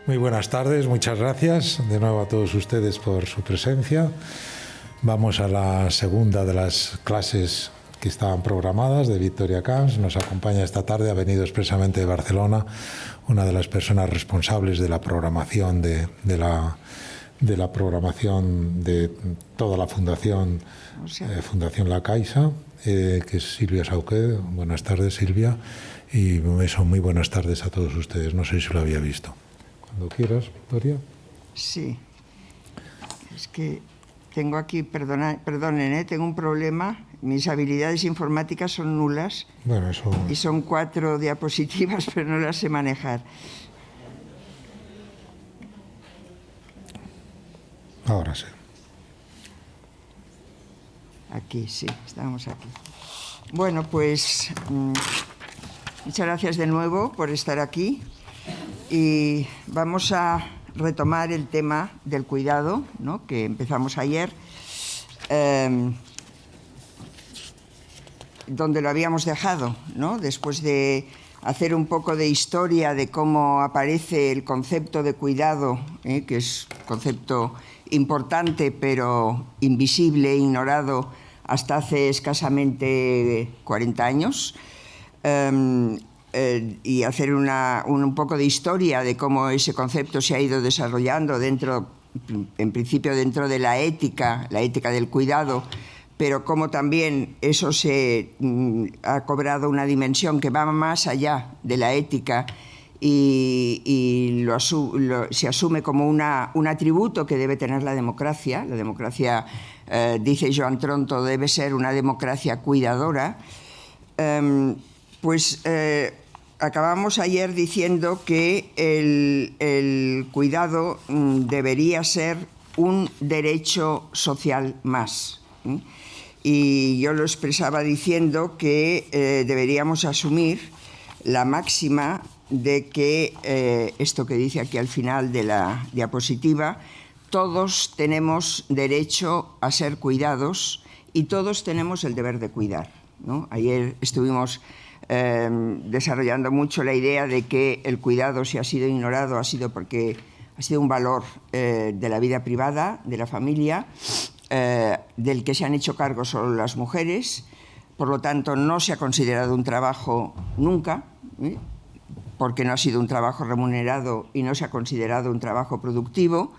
Muy buenas tardes, muchas gracias de nuevo a todos ustedes por su presencia. Vamos a la segunda de las clases que estaban programadas de Victoria Camps. Nos acompaña esta tarde, ha venido expresamente de Barcelona, una de las personas responsables de la programación de la programación de toda la Fundación, Fundación La Caixa, que es Silvia Sauqué. Buenas tardes, Silvia, y muy buenas tardes a todos ustedes. No sé si lo había visto. Cuando quieras, Victoria. Sí. Es que tengo aquí, perdonen, tengo un problema. Mis habilidades informáticas son nulas. Bueno, eso... Y son 4 diapositivas, pero no las sé manejar. Ahora sí. Aquí, sí, estamos aquí. Bueno, pues muchas gracias de nuevo por estar aquí. Y vamos a retomar el tema del cuidado, ¿no?, que empezamos ayer, donde lo habíamos dejado, ¿no?, después de hacer un poco de historia de cómo aparece el concepto de cuidado, que es un concepto importante pero invisible e ignorado hasta hace escasamente 40 años. Y hacer un poco de historia de cómo ese concepto se ha ido desarrollando en principio dentro de la ética del cuidado, pero cómo también eso se ha cobrado una dimensión que va más allá de la ética y se asume como un atributo que debe tener la democracia. La democracia, dice Joan Tronto, debe ser una democracia cuidadora. Acabamos ayer diciendo que el cuidado debería ser un derecho social más. Y yo lo expresaba diciendo que deberíamos asumir la máxima de que, esto que dice aquí al final de la diapositiva, todos tenemos derecho a ser cuidados y todos tenemos el deber de cuidar, ¿no? Ayer estuvimos desarrollando mucho la idea de que el cuidado, si ha sido ignorado, ha sido porque ha sido un valor de la vida privada, de la familia, del que se han hecho cargo solo las mujeres. Por lo tanto, no se ha considerado un trabajo nunca, porque no ha sido un trabajo remunerado y no se ha considerado un trabajo productivo.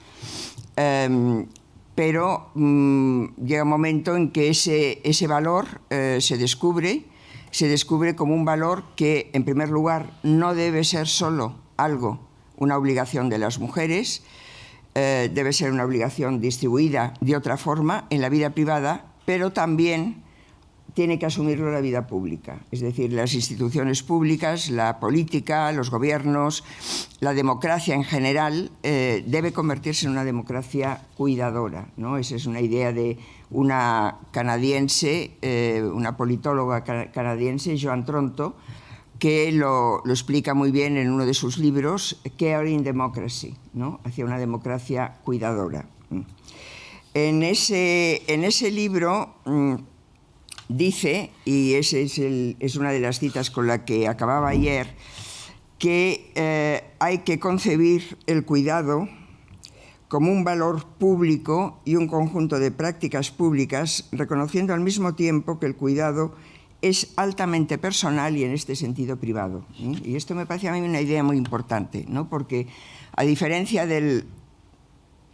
Pero llega un momento en que ese valor se descubre como un valor que, en primer lugar, no debe ser solo una obligación de las mujeres, debe ser una obligación distribuida de otra forma en la vida privada, pero también tiene que asumirlo la vida pública. Es decir, las instituciones públicas, la política, los gobiernos, la democracia en general, debe convertirse en una democracia cuidadora, ¿no? Esa es una idea de una canadiense, una politóloga canadiense, Joan Tronto, que lo explica muy bien en uno de sus libros, Caring Democracy, ¿no?, hacia una democracia cuidadora. En ese libro dice, y esa es una de las citas con la que acababa ayer, que hay que concebir el cuidado como un valor público y un conjunto de prácticas públicas, reconociendo al mismo tiempo que el cuidado es altamente personal y en este sentido privado. Y esto me parece a mí una idea muy importante, ¿no?, porque a diferencia del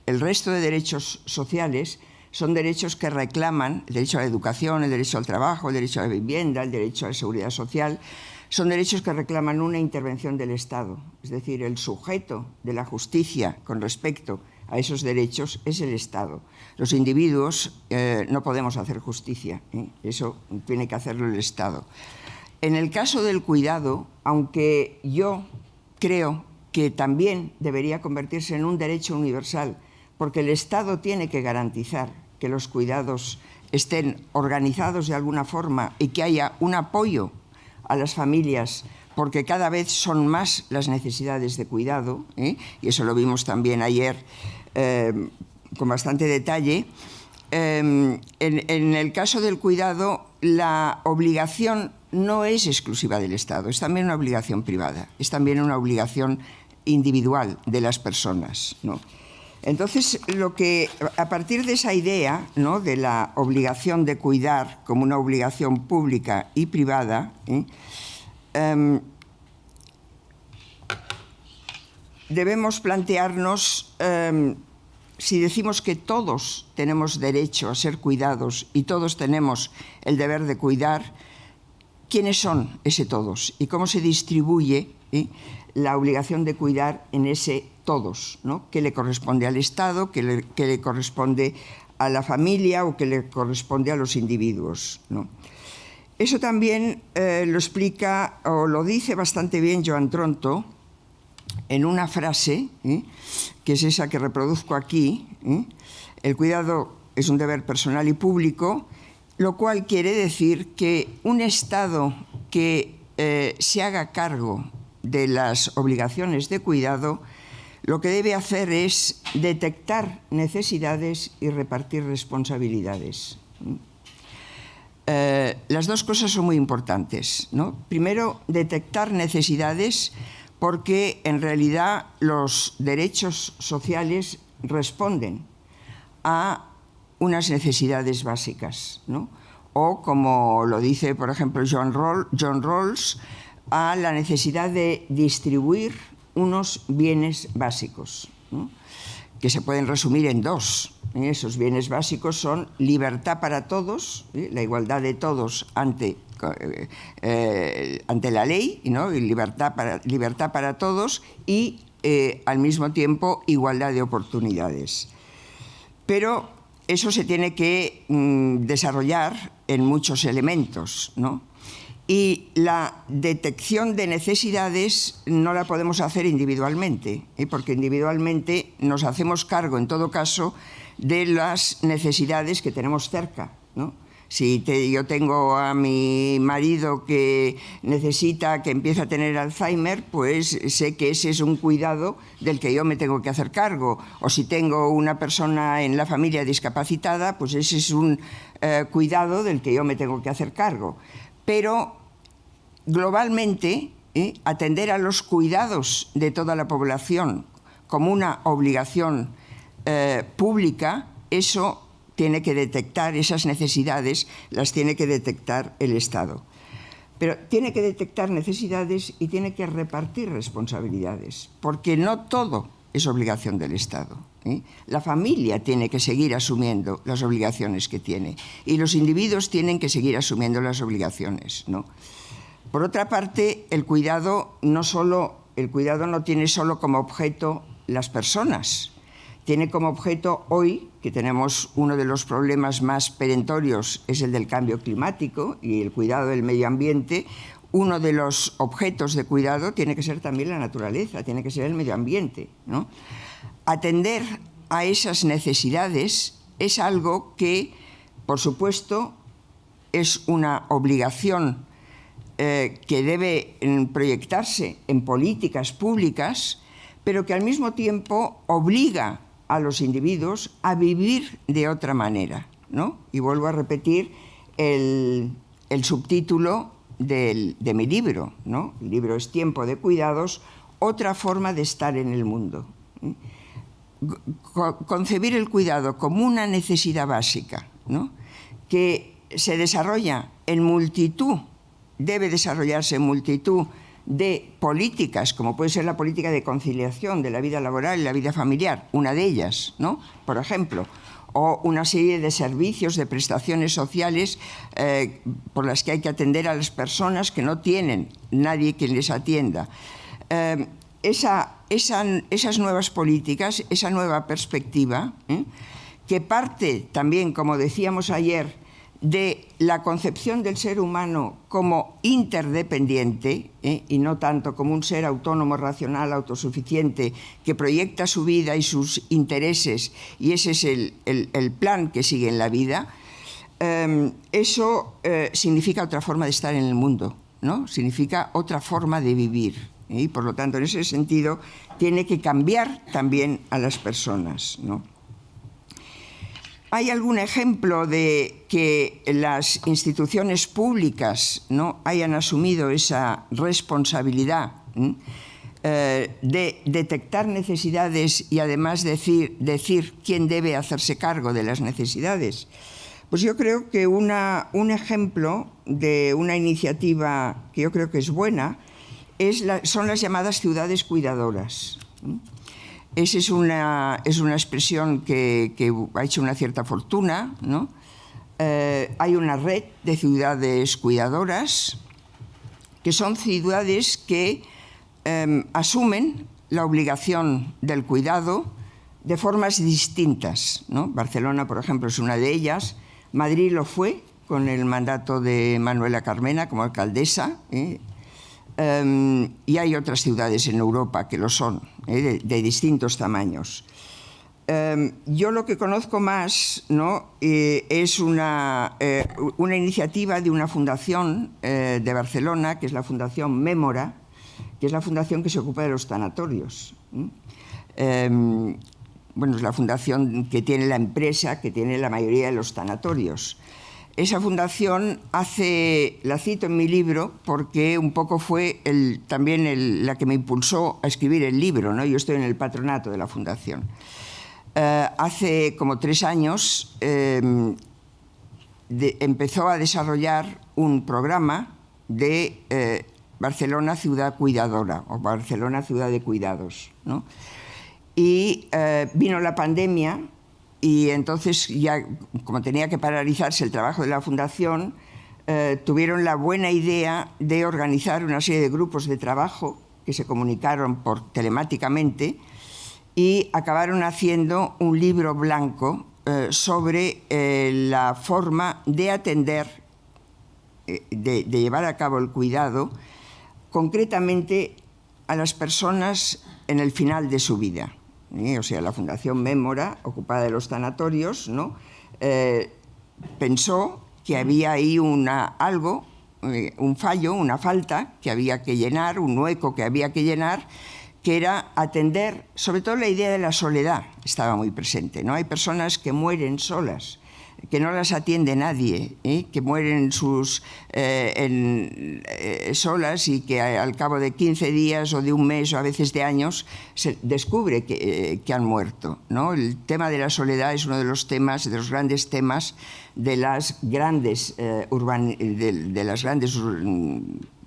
resto de derechos sociales, son derechos que reclaman el derecho a la educación, el derecho al trabajo, el derecho a la vivienda, el derecho a la seguridad social. Son derechos que reclaman una intervención del Estado. Es decir, el sujeto de la justicia con respecto a esos derechos es el Estado. Los individuos no podemos hacer justicia, eso tiene que hacerlo el Estado. En el caso del cuidado, aunque yo creo que también debería convertirse en un derecho universal, porque el Estado tiene que garantizar que los cuidados estén organizados de alguna forma y que haya un apoyo a las familias, porque cada vez son más las necesidades de cuidado, y eso lo vimos también ayer con bastante detalle. En el caso del cuidado, la obligación no es exclusiva del Estado, es también una obligación privada, es también una obligación individual de las personas, ¿no? Entonces, a partir de esa idea, ¿no?, de la obligación de cuidar como una obligación pública y privada, debemos plantearnos, si decimos que todos tenemos derecho a ser cuidados y todos tenemos el deber de cuidar, ¿quiénes son ese todos? ¿Y cómo se distribuye la obligación de cuidar en ese todos, ¿no?, que le corresponde al Estado, que le corresponde a la familia o que le corresponde a los individuos, ¿no? Eso también lo explica o lo dice bastante bien Joan Tronto en una frase, que es esa que reproduzco aquí: el cuidado es un deber personal y público, lo cual quiere decir que un Estado que se haga cargo de las obligaciones de cuidado, lo que debe hacer es detectar necesidades y repartir responsabilidades. Las dos cosas son muy importantes, ¿no? Primero, detectar necesidades, porque en realidad los derechos sociales responden a unas necesidades básicas, ¿no? O, como lo dice, por ejemplo, John Rawls, a la necesidad de distribuir unos bienes básicos, ¿no?, que se pueden resumir en dos. Esos bienes básicos son libertad para todos, la igualdad de todos ante la ley, ¿no?, y libertad para todos, y al mismo tiempo igualdad de oportunidades. Pero eso se tiene que desarrollar en muchos elementos, ¿no? Y la detección de necesidades no la podemos hacer individualmente, porque individualmente nos hacemos cargo, en todo caso, de las necesidades que tenemos cerca, ¿no? Si yo tengo a mi marido que necesita, que empieza a tener Alzheimer, pues sé que ese es un cuidado del que yo me tengo que hacer cargo. O si tengo una persona en la familia discapacitada, pues ese es un cuidado del que yo me tengo que hacer cargo. Pero globalmente, atender a los cuidados de toda la población como una obligación pública, eso tiene que detectar, esas necesidades las tiene que detectar el Estado. Pero tiene que detectar necesidades y tiene que repartir responsabilidades, porque no todo es obligación del Estado. La familia tiene que seguir asumiendo las obligaciones que tiene y los individuos tienen que seguir asumiendo las obligaciones, ¿no? Por otra parte, el cuidado no tiene solo como objeto las personas, tiene como objeto hoy, que tenemos uno de los problemas más perentorios, es el del cambio climático y el cuidado del medio ambiente. Uno de los objetos de cuidado tiene que ser también la naturaleza, tiene que ser el medio ambiente, ¿no? Atender a esas necesidades es algo que, por supuesto, es una obligación que debe proyectarse en políticas públicas, pero que al mismo tiempo obliga a los individuos a vivir de otra manera, ¿no? Y vuelvo a repetir el subtítulo de mi libro, ¿no? El libro es Tiempo de Cuidados, otra forma de estar en el mundo. Concebir el cuidado como una necesidad básica, ¿no?, que se desarrolla en multitud, debe desarrollarse en multitud de políticas, como puede ser la política de conciliación de la vida laboral y la vida familiar, una de ellas, ¿no?, por ejemplo, o una serie de servicios, de prestaciones sociales por las que hay que atender a las personas que no tienen nadie que les atienda. Esas nuevas políticas, esa nueva perspectiva, que parte también, como decíamos ayer, de la concepción del ser humano como interdependiente, y no tanto como un ser autónomo, racional, autosuficiente, que proyecta su vida y sus intereses, y ese es el plan que sigue en la vida, eso significa otra forma de estar en el mundo, ¿no? Significa otra forma de vivir. Y por lo tanto, en ese sentido, tiene que cambiar también a las personas, ¿no? ¿Hay algún ejemplo de que las instituciones públicas no hayan asumido esa responsabilidad? de detectar necesidades y además decir quién debe hacerse cargo de las necesidades. Pues yo creo que un ejemplo de una iniciativa que yo creo que es buena son las llamadas ciudades cuidadoras. Esa es una expresión que ha hecho una cierta fortuna, ¿no? Hay una red de ciudades cuidadoras que son ciudades que asumen la obligación del cuidado de formas distintas, ¿no? Barcelona, por ejemplo, es una de ellas. Madrid lo fue con el mandato de Manuela Carmena como alcaldesa, y hay otras ciudades en Europa que lo son, de distintos tamaños. Yo lo que conozco más, ¿no? Es una iniciativa de una fundación de Barcelona, que es la Fundación Mémora, que es la fundación que se ocupa de los tanatorios. Bueno, es la fundación que tiene la empresa, que tiene la mayoría de los tanatorios. Esa fundación la cito en mi libro porque un poco fue también la que me impulsó a escribir el libro, ¿no? Yo estoy en el patronato de la fundación. Hace como 3 años empezó a desarrollar un programa de Barcelona Ciudad Cuidadora o Barcelona Ciudad de Cuidados, ¿no? Y vino la pandemia y entonces ya, como tenía que paralizarse el trabajo de la fundación, tuvieron la buena idea de organizar una serie de grupos de trabajo que se comunicaron telemáticamente y acabaron haciendo un libro blanco sobre la forma de atender, de llevar a cabo el cuidado, concretamente a las personas en el final de su vida. O sea, la Fundación Mémora, ocupada de los tanatorios, ¿no? Pensó que había ahí un fallo, una falta que había que llenar, un hueco que había que llenar, que era atender, sobre todo la idea de la soledad estaba muy presente, ¿no? Hay personas que mueren solas, que no las atiende nadie, que mueren solas y que al cabo de 15 días o de un mes o a veces de años se descubre que han muerto, ¿no? El tema de la soledad es uno de los grandes temas de las grandes,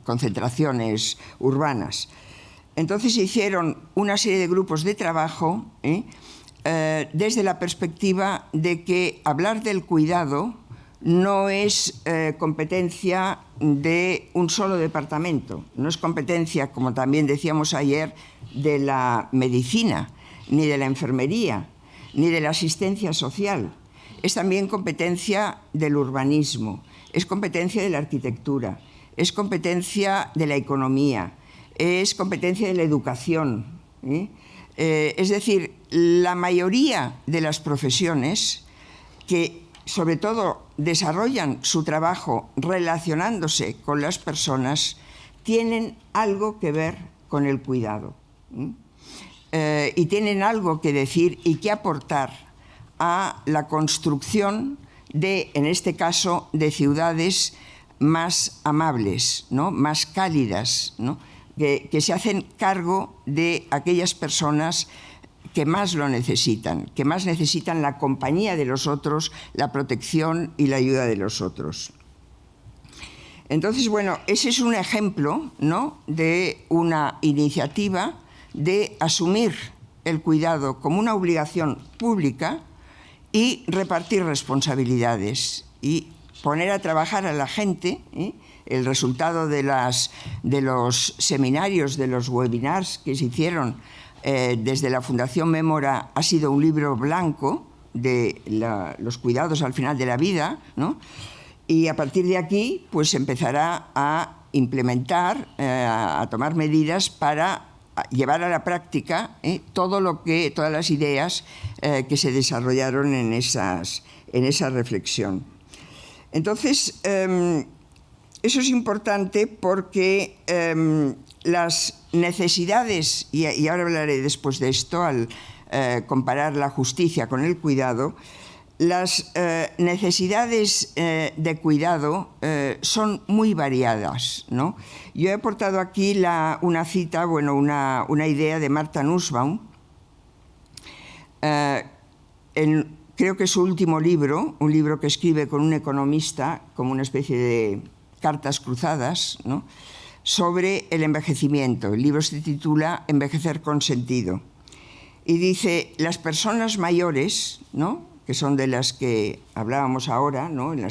concentraciones urbanas. Entonces se hicieron una serie de grupos de trabajo desde la perspectiva de que hablar del cuidado no es competencia de un solo departamento, no es competencia, como también decíamos ayer, de la medicina, ni de la enfermería, ni de la asistencia social. Es también competencia del urbanismo, es competencia de la arquitectura, es competencia de la economía, es competencia de la educación. Es decir, la mayoría de las profesiones que sobre todo desarrollan su trabajo relacionándose con las personas tienen algo que ver con el cuidado, y tienen algo que decir y que aportar a la construcción en este caso, de ciudades más amables, ¿no? Más cálidas, ¿no? Que se hacen cargo de aquellas personas que más lo necesitan, que más necesitan la compañía de los otros, la protección y la ayuda de los otros. Entonces, bueno, ese es un ejemplo, ¿no?, de una iniciativa de asumir el cuidado como una obligación pública y repartir responsabilidades y poner a trabajar a la gente. El resultado de los seminarios, de los webinars que se hicieron desde la Fundación Mémora ha sido un libro blanco de los cuidados al final de la vida, ¿no? Y a partir de aquí pues empezará a implementar, a tomar medidas para llevar a la práctica todas las ideas que se desarrollaron en esa reflexión. Entonces, eso es importante porque las necesidades, y ahora hablaré después de esto, al comparar la justicia con el cuidado, Las necesidades de cuidado son muy variadas, ¿no? Yo he aportado aquí una cita, bueno, una idea de Martha Nussbaum, creo que es su último libro, un libro que escribe con un economista, como una especie de cartas cruzadas, ¿no?, sobre el envejecimiento. El libro se titula Envejecer con sentido. Y dice, las personas mayores, ¿no?, que son de las que hablábamos ahora, ¿no?, en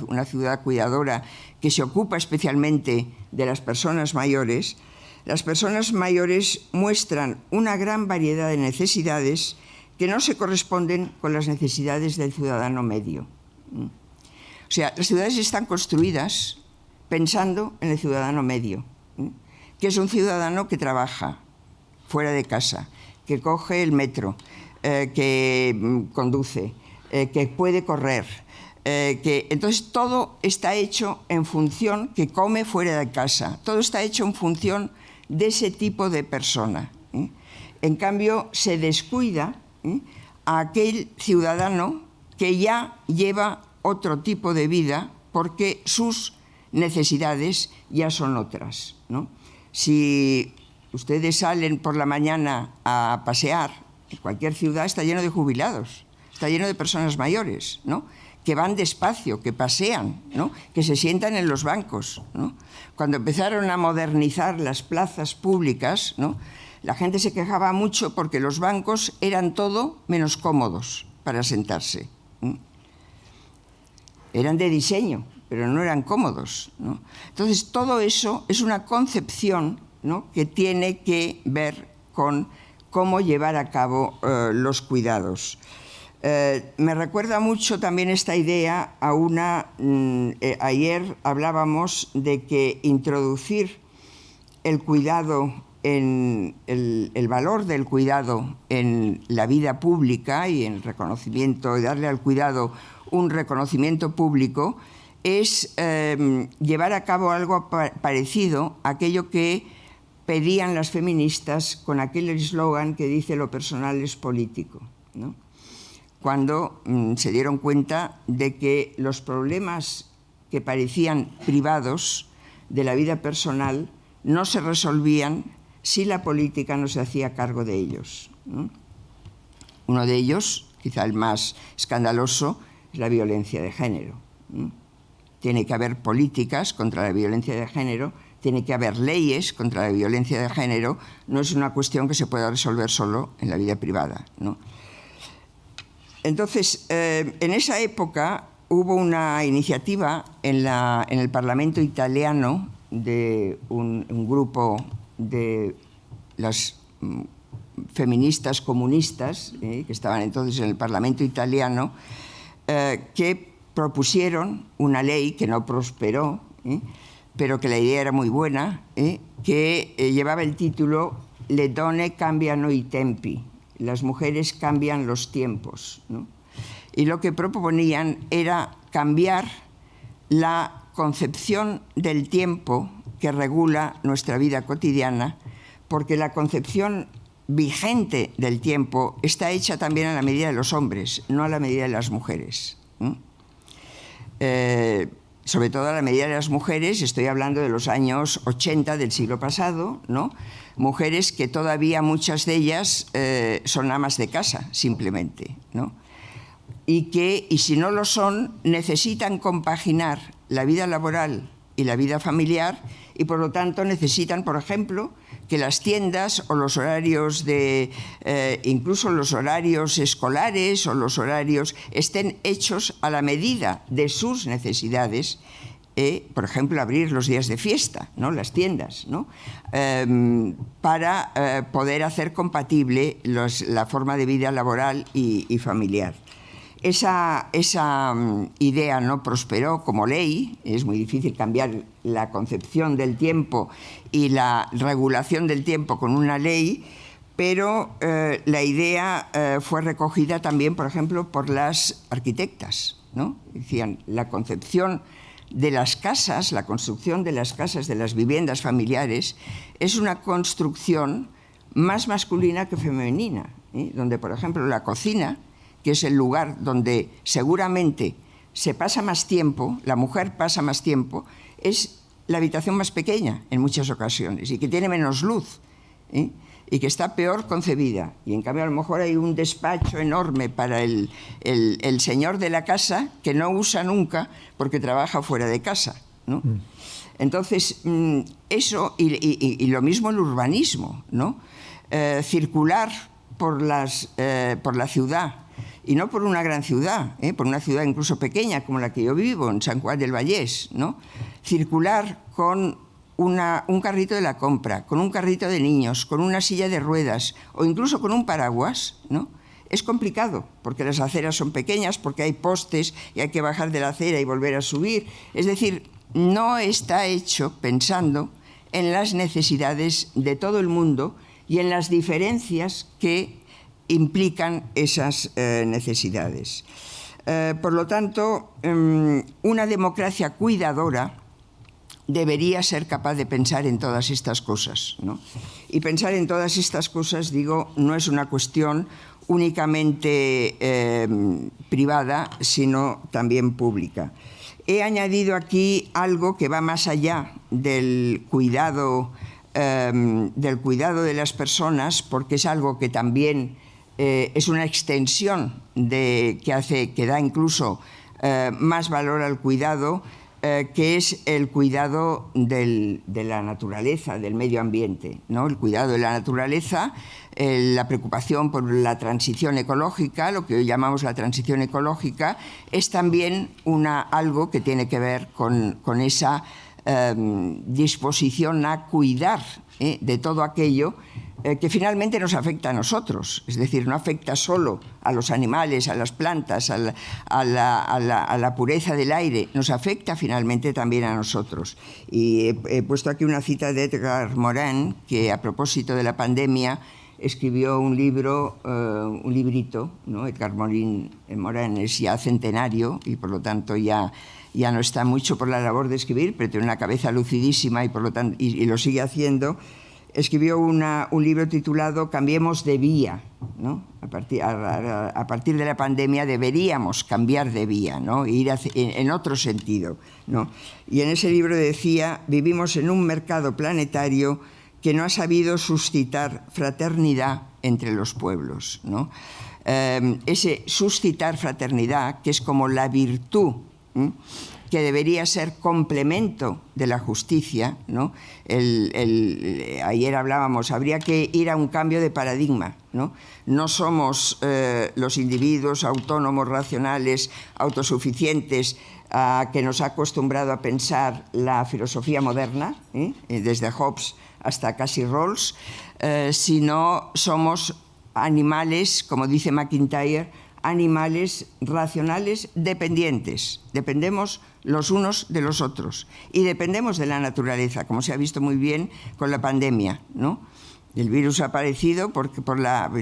una ciudad cuidadora que se ocupa especialmente de las personas mayores muestran una gran variedad de necesidades que no se corresponden con las necesidades del ciudadano medio. O sea, las ciudades están construidas pensando en el ciudadano medio, que es un ciudadano que trabaja fuera de casa, que coge el metro, que conduce, que puede correr. Entonces, todo está hecho en función, que come fuera de casa, todo está hecho en función de ese tipo de persona. En cambio, se descuida a aquel ciudadano que ya lleva otro tipo de vida porque sus necesidades ya son otras, ¿no? Si ustedes salen por la mañana a pasear, en cualquier ciudad está lleno de jubilados, está lleno de personas mayores, ¿no?, que van despacio, que pasean, ¿no?, que se sientan en los bancos, ¿no? Cuando empezaron a modernizar las plazas públicas, ¿no?, la gente se quejaba mucho porque los bancos eran todo menos cómodos para sentarse. Eran de diseño, pero no eran cómodos, ¿no? Entonces, todo eso es una concepción, ¿no?, que tiene que ver con cómo llevar a cabo los cuidados. Me recuerda mucho también esta idea a ayer hablábamos de que introducir el cuidado, el valor del cuidado en la vida pública y en el reconocimiento, y darle al cuidado un reconocimiento público, es llevar a cabo algo parecido a aquello que pedían las feministas con aquel eslogan que dice lo personal es político, ¿no?, cuando se dieron cuenta de que los problemas que parecían privados de la vida personal no se resolvían si la política no se hacía cargo de ellos, ¿no? Uno de ellos, quizá el más escandaloso, es la violencia de género, ¿no? Tiene que haber políticas contra la violencia de género, tiene que haber leyes contra la violencia de género, no es una cuestión que se pueda resolver solo en la vida privada, ¿no? Entonces, en esa época hubo una iniciativa en el Parlamento italiano de un grupo de las feministas comunistas, que estaban entonces en el Parlamento italiano, que propusieron una ley que no prosperó, pero que la idea era muy buena, que llevaba el título Le donne cambiano i tempi, las mujeres cambian los tiempos, ¿no? Y lo que proponían era cambiar la concepción del tiempo que regula nuestra vida cotidiana, porque la concepción vigente del tiempo está hecha también a la medida de los hombres, no a la medida de las mujeres. Sobre todo a la medida de las mujeres, estoy hablando de los años 80 del siglo pasado, ¿no? Mujeres que todavía muchas de ellas son amas de casa, simplemente, ¿no? Y si no lo son, necesitan compaginar la vida laboral y la vida familiar y, por lo tanto, necesitan, por ejemplo, que las tiendas o los horarios incluso los horarios escolares o los horarios estén hechos a la medida de sus necesidades. Por ejemplo, abrir los días de fiesta, ¿no?, las tiendas, ¿no?, para poder hacer compatible la forma de vida laboral y familiar. Esa idea no prosperó como ley, es muy difícil cambiar la concepción del tiempo y la regulación del tiempo con una ley, pero la idea fue recogida también, por ejemplo, por las arquitectas, ¿no? Decían, la concepción de las casas, la construcción de las casas, de las viviendas familiares, es una construcción más masculina que femenina, donde, por ejemplo, la cocina, que es el lugar donde seguramente se pasa más tiempo, la mujer pasa más tiempo, es la habitación más pequeña en muchas ocasiones y que tiene menos luz, ¿eh? Y que está peor concebida. Y en cambio a lo mejor hay un despacho enorme para el señor de la casa que no usa nunca porque trabaja fuera de casa, ¿no? Entonces, eso, y lo mismo el urbanismo, ¿no? Circular por la ciudad, y no por una gran ciudad, por una ciudad incluso pequeña como la que yo vivo, en San Juan del Vallés, ¿no? Circular con un carrito de la compra, con un carrito de niños, con una silla de ruedas o incluso con un paraguas, ¿no? Es complicado porque las aceras son pequeñas, porque hay postes y hay que bajar de la acera y volver a subir. Es decir, no está hecho pensando en las necesidades de todo el mundo y en las diferencias que implican esas necesidades. Por lo tanto, una democracia cuidadora debería ser capaz de pensar en todas estas cosas, ¿no? Y pensar en todas estas cosas, digo, no es una cuestión únicamente privada, sino también pública. He añadido aquí algo que va más allá del cuidado de las personas, porque es algo que también es una extensión que da incluso más valor al cuidado, que es el cuidado de la naturaleza, del medio ambiente, ¿no? El cuidado de la naturaleza, la preocupación por la transición ecológica, lo que hoy llamamos la transición ecológica, es también algo que tiene que ver con esa disposición a cuidar de todo aquello que finalmente nos afecta a nosotros. Es decir, no afecta solo a los animales, a las plantas, a la pureza del aire, nos afecta finalmente también a nosotros. Y he puesto aquí una cita de Edgar Morin, que a propósito de la pandemia escribió un librito, ¿no? Edgar Morin es ya centenario y por lo tanto ya no está mucho por la labor de escribir, pero tiene una cabeza lucidísima y por lo tanto y lo sigue haciendo. Escribió un libro titulado Cambiemos de vía, ¿no? A partir de la pandemia deberíamos cambiar de vía, ¿no? E ir en otro sentido, ¿no? Y en ese libro decía: vivimos en un mercado planetario que no ha sabido suscitar fraternidad entre los pueblos, ¿no? Ese suscitar fraternidad, que es como la virtud, que debería ser complemento de la justicia, ¿no? Ayer hablábamos, habría que ir a un cambio de paradigma, ¿no? No somos los individuos autónomos, racionales, autosuficientes, que nos ha acostumbrado a pensar la filosofía moderna, desde Hobbes hasta Casey Rawls, sino somos animales, como dice McIntyre, animales racionales dependientes. Dependemos los unos de los otros y dependemos de la naturaleza, como se ha visto muy bien con la pandemia, ¿no? El virus ha aparecido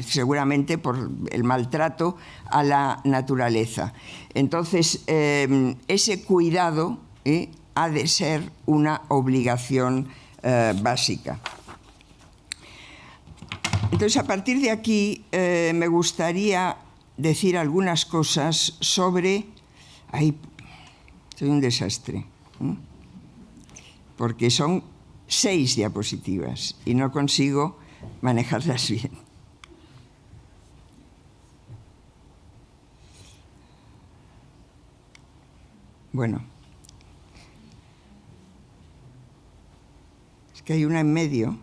seguramente por el maltrato a la naturaleza. Entonces, ese cuidado ha de ser una obligación básica. Entonces, a partir de aquí, me gustaría decir algunas cosas sobre... soy un desastre, porque son 6 diapositivas y no consigo manejarlas bien. Bueno, es que hay una en medio.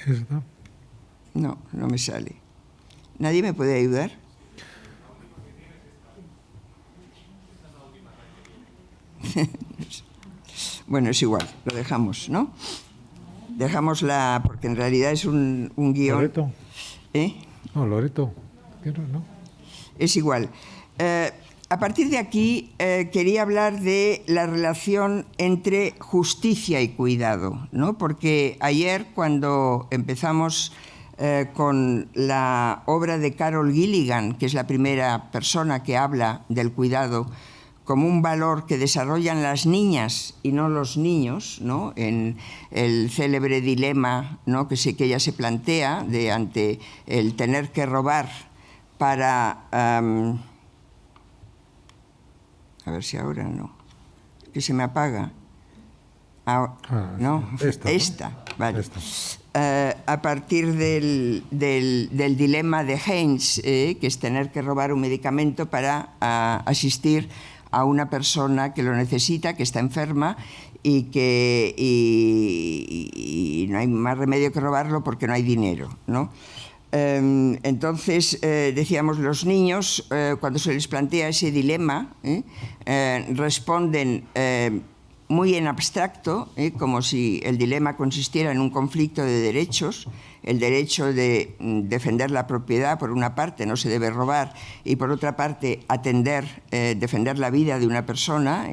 ¿Esta? No me sale. ¿Nadie me puede ayudar? Bueno, es igual, lo dejamos, ¿no? Dejámosla, porque en realidad es un guión. ¿Loreto? ¿Eh? No, Loreto. ¿No? Es igual. A partir de aquí quería hablar de la relación entre justicia y cuidado, ¿no? Porque ayer, cuando empezamos con la obra de Carol Gilligan, que es la primera persona que habla del cuidado como un valor que desarrollan las niñas y no los niños, ¿no? En el célebre dilema, ¿no? que ella se plantea ante el tener que robar para... a ver si ahora no. Que se me apaga. ¿No? Esta, vale. A partir del dilema de Haynes, que es tener que robar un medicamento para asistir a una persona que lo necesita, que está enferma y no hay más remedio que robarlo porque no hay dinero, ¿no? Entonces, decíamos, los niños, cuando se les plantea ese dilema, responden muy en abstracto, como si el dilema consistiera en un conflicto de derechos, el derecho de defender la propiedad, por una parte, no se debe robar, y por otra parte, defender la vida de una persona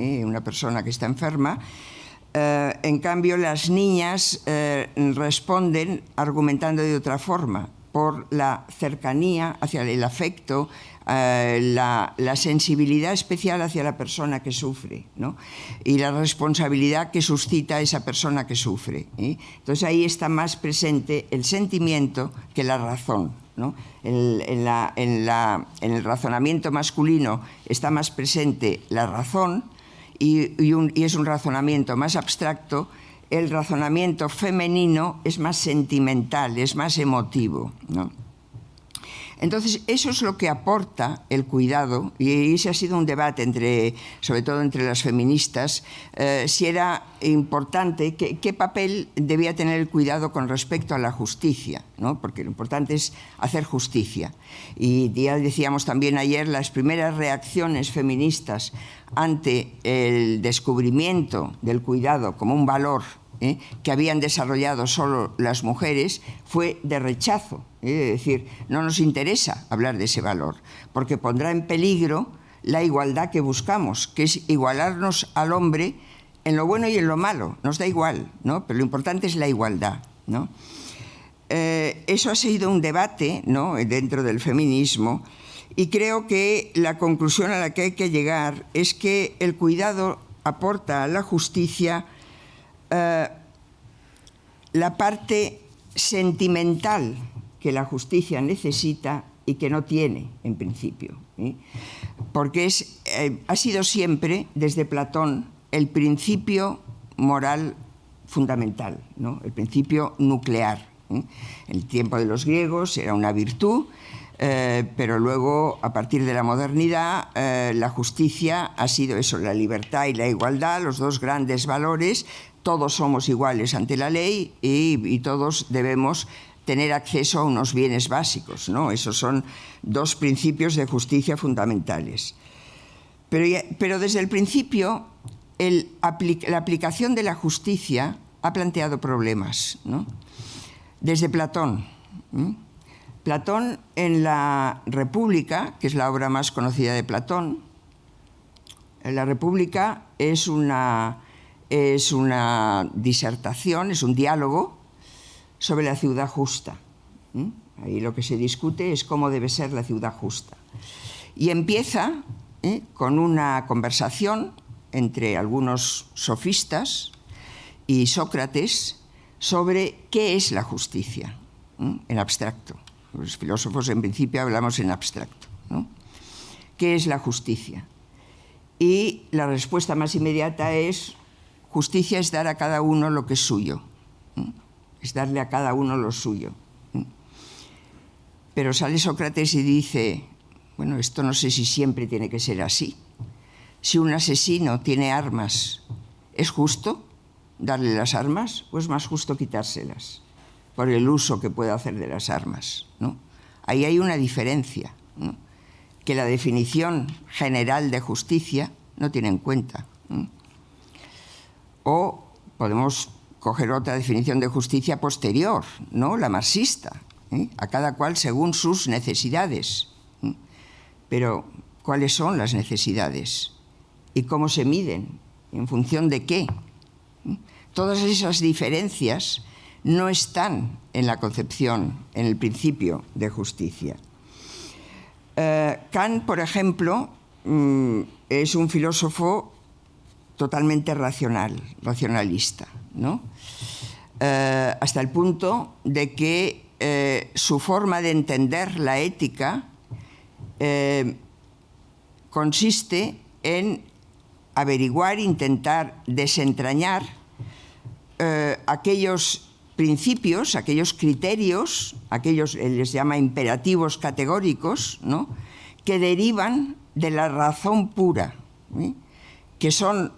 que está enferma. En cambio, las niñas responden argumentando de otra forma, por la cercanía hacia el afecto, la sensibilidad especial hacia la persona que sufre, ¿no? Y la responsabilidad que suscita esa persona que sufre, ¿eh? Entonces ahí está más presente el sentimiento que la razón, ¿no? En el razonamiento masculino está más presente la razón y es un razonamiento más abstracto. El razonamiento femenino es más sentimental, es más emotivo, ¿no? Entonces, eso es lo que aporta el cuidado, y ese ha sido un debate, sobre todo entre las feministas, si era importante, qué papel debía tener el cuidado con respecto a la justicia, ¿no? Porque lo importante es hacer justicia. Y ya decíamos también ayer, las primeras reacciones feministas ante el descubrimiento del cuidado como un valor que habían desarrollado solo las mujeres fue de rechazo, de decir, no nos interesa hablar de ese valor, porque pondrá en peligro la igualdad que buscamos, que es igualarnos al hombre en lo bueno y en lo malo, nos da igual, ¿no? Pero lo importante es la igualdad, ¿no? Eso ha sido un debate, ¿no?, dentro del feminismo, y creo que la conclusión a la que hay que llegar es que el cuidado aporta a la justicia la parte sentimental que la justicia necesita y que no tiene en principio, ¿eh? Porque ha sido siempre, desde Platón, el principio moral fundamental, ¿no? El principio nuclear, ¿eh? En el tiempo de los griegos era una virtud, pero luego, a partir de la modernidad, la justicia ha sido eso, la libertad y la igualdad, los dos grandes valores. Todos somos iguales ante la ley y todos debemos tener acceso a unos bienes básicos, ¿no? Esos son dos principios de justicia fundamentales. Pero desde el principio, la aplicación de la justicia ha planteado problemas, ¿no? Desde Platón. Platón, en la República, que es la obra más conocida de Platón, la República es una disertación, es un diálogo sobre la ciudad justa. Ahí lo que se discute es cómo debe ser la ciudad justa. Y empieza con una conversación entre algunos sofistas y Sócrates sobre qué es la justicia, en abstracto. Los filósofos, en principio, hablamos en abstracto, ¿no? ¿Qué es la justicia? Y la respuesta más inmediata es: justicia es dar a cada uno lo que es suyo, es darle a cada uno lo suyo. Pero sale Sócrates y dice, bueno, esto no sé si siempre tiene que ser así. Si un asesino tiene armas, ¿es justo darle las armas o es más justo quitárselas por el uso que puede hacer de las armas, ¿no? Ahí hay una diferencia, ¿no?, que la definición general de justicia no tiene en cuenta, ¿no? O podemos coger otra definición de justicia posterior, ¿no?, la marxista, a cada cual según sus necesidades. Pero, ¿cuáles son las necesidades? ¿Y cómo se miden? ¿En función de qué? Todas esas diferencias no están en la concepción, en el principio de justicia. Kant, por ejemplo, es un filósofo totalmente racionalista, ¿no? Hasta el punto de que su forma de entender la ética consiste en averiguar, intentar desentrañar aquellos principios, aquellos criterios, aquellos les llama imperativos categóricos, ¿no?, que derivan de la razón pura, ¿sí?, que son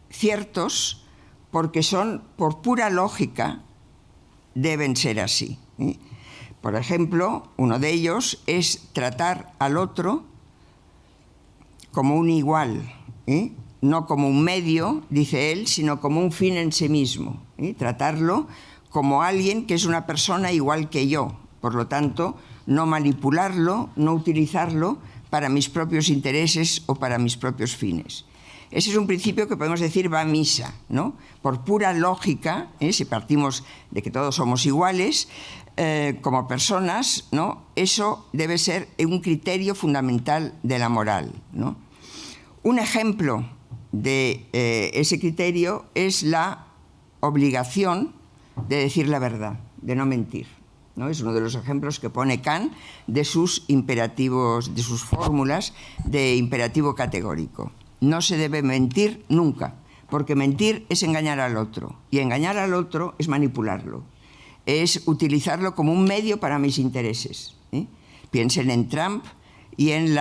ciertos porque son, por pura lógica, deben ser así, ¿sí? Por ejemplo, uno de ellos es tratar al otro como un igual, ¿sí?, no como un medio, dice él, sino como un fin en sí mismo, ¿sí?, tratarlo como alguien que es una persona igual que yo. Por lo tanto, no manipularlo, no utilizarlo para mis propios intereses o para mis propios fines. Ese es un principio que podemos decir va a misa, ¿no? Por pura lógica, si partimos de que todos somos iguales, como personas, ¿no?, eso debe ser un criterio fundamental de la moral, ¿no? Un ejemplo de ese criterio es la obligación de decir la verdad, de no mentir, ¿no? Es uno de los ejemplos que pone Kant de sus imperativos, de sus fórmulas de imperativo categórico. No se debe mentir nunca, porque mentir es engañar al otro, y engañar al otro es manipularlo, es utilizarlo como un medio para mis intereses, ¿sí? Piensen en Trump y en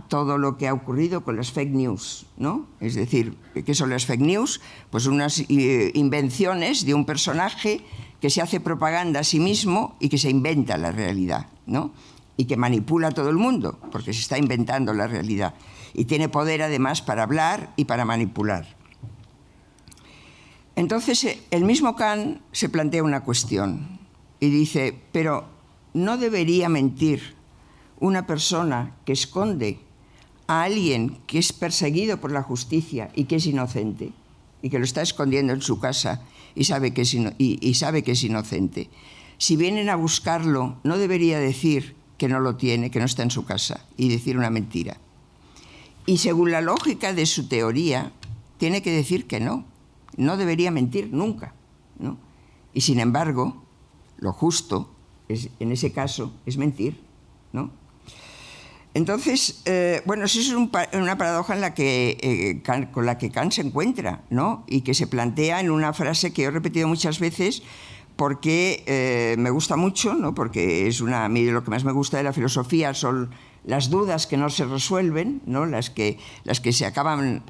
todo lo que ha ocurrido con las fake news, ¿no? Es decir, ¿qué son las fake news? Pues unas invenciones de un personaje que se hace propaganda a sí mismo y que se inventa la realidad, ¿no? Y que manipula a todo el mundo, porque se está inventando la realidad. Y tiene poder, además, para hablar y para manipular. Entonces, el mismo Kant se plantea una cuestión y dice, pero ¿no debería mentir una persona que esconde a alguien que es perseguido por la justicia y que es inocente, y que lo está escondiendo en su casa y sabe que es inocente? Si vienen a buscarlo, ¿no debería decir que no lo tiene, que no está en su casa, y decir una mentira? Y según la lógica de su teoría, tiene que decir que no debería mentir nunca, ¿no? Y sin embargo, lo justo en ese caso es mentir, ¿no? Entonces, bueno, eso es una paradoja con la que Kant se encuentra, ¿no? Y que se plantea en una frase que yo he repetido muchas veces porque me gusta mucho, ¿no? Porque a mí lo que más me gusta de la filosofía son las dudas que no se resuelven, ¿no? Las que se acaban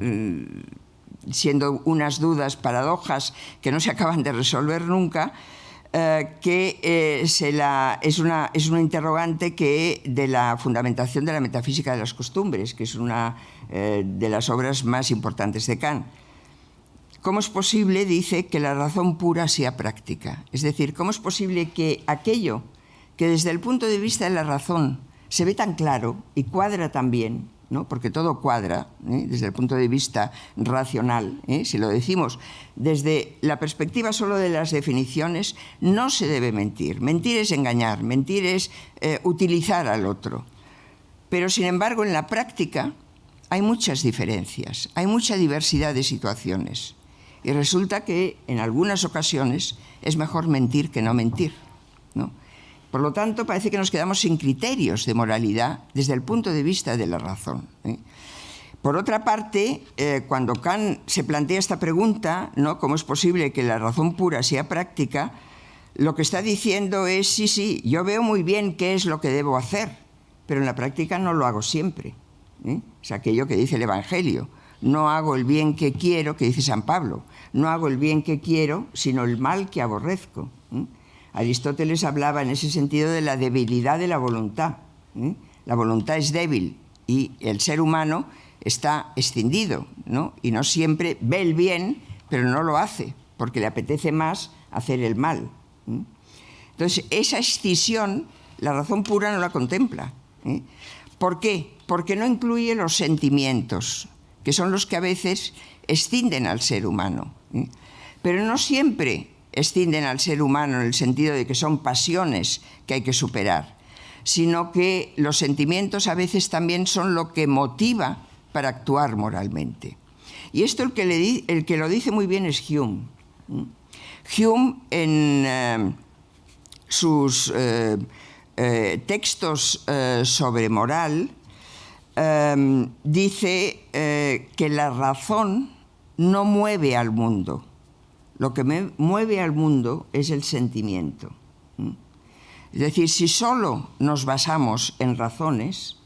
siendo unas dudas, paradojas que no se acaban de resolver nunca. Es una interrogante de la fundamentación de la metafísica de las costumbres, que es una de las obras más importantes de Kant. ¿Cómo es posible, dice, que la razón pura sea práctica? Es decir, ¿cómo es posible que aquello que desde el punto de vista de la razón se ve tan claro y cuadra tan bien, ¿no? Porque todo cuadra, desde el punto de vista racional, si lo decimos desde la perspectiva solo de las definiciones, no se debe mentir. Mentir es engañar, mentir es utilizar al otro. Pero, sin embargo, en la práctica hay muchas diferencias, hay mucha diversidad de situaciones. Y resulta que en algunas ocasiones es mejor mentir que no mentir, ¿no? Por lo tanto, parece que nos quedamos sin criterios de moralidad desde el punto de vista de la razón, ¿eh? Por otra parte, cuando Kant se plantea esta pregunta, ¿no?, ¿cómo es posible que la razón pura sea práctica?, lo que está diciendo es, sí, yo veo muy bien qué es lo que debo hacer, pero en la práctica no lo hago siempre, ¿eh? Es aquello que dice el Evangelio. No hago el bien que quiero, que dice San Pablo. No hago el bien que quiero, sino el mal que aborrezco, ¿eh? Aristóteles hablaba en ese sentido de la debilidad de la voluntad, ¿eh? La voluntad es débil y el ser humano está escindido, ¿no? Y no siempre ve el bien, pero no lo hace, porque le apetece más hacer el mal, ¿eh? Entonces, esa escisión, la razón pura no la contempla, ¿eh? ¿Por qué? Porque no incluye los sentimientos, que son los que a veces escinden al ser humano, ¿eh? Pero no siempre escinden al ser humano en el sentido de que son pasiones que hay que superar, sino que los sentimientos a veces también son lo que motiva para actuar moralmente. Y esto el que lo dice muy bien es Hume. Hume, en sus textos sobre moral, dice que la razón no mueve al mundo. Lo que mueve al mundo es el sentimiento. Es decir, si solo nos basamos en razones,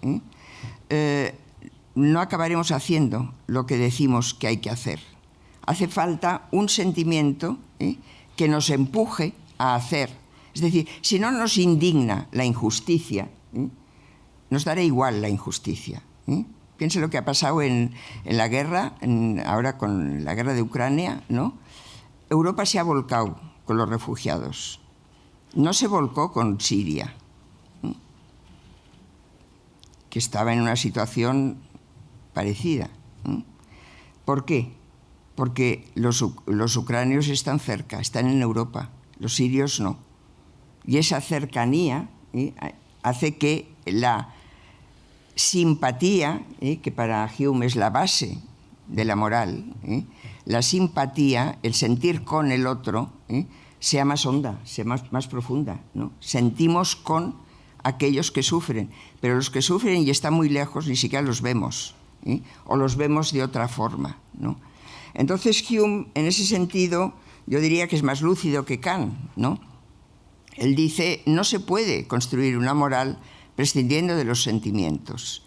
no acabaremos haciendo lo que decimos que hay que hacer. Hace falta un sentimiento que nos empuje a hacer. Es decir, si no nos indigna la injusticia, nos dará igual la injusticia. Piense lo que ha pasado en la guerra, ahora con la guerra de Ucrania, ¿no? Europa se ha volcado con los refugiados. No se volcó con Siria, que estaba en una situación parecida. ¿Por qué? Porque los ucranios están cerca, están en Europa, los sirios no. Y esa cercanía hace que la simpatía, que para Hume es la base de la moral, la simpatía, el sentir con el otro, sea más honda, sea más profunda, ¿no? Sentimos con aquellos que sufren, pero los que sufren y están muy lejos ni siquiera los vemos, o los vemos de otra forma, ¿no? Entonces Hume, en ese sentido, yo diría que es más lúcido que Kant, ¿no? Él dice, no se puede construir una moral prescindiendo de los sentimientos.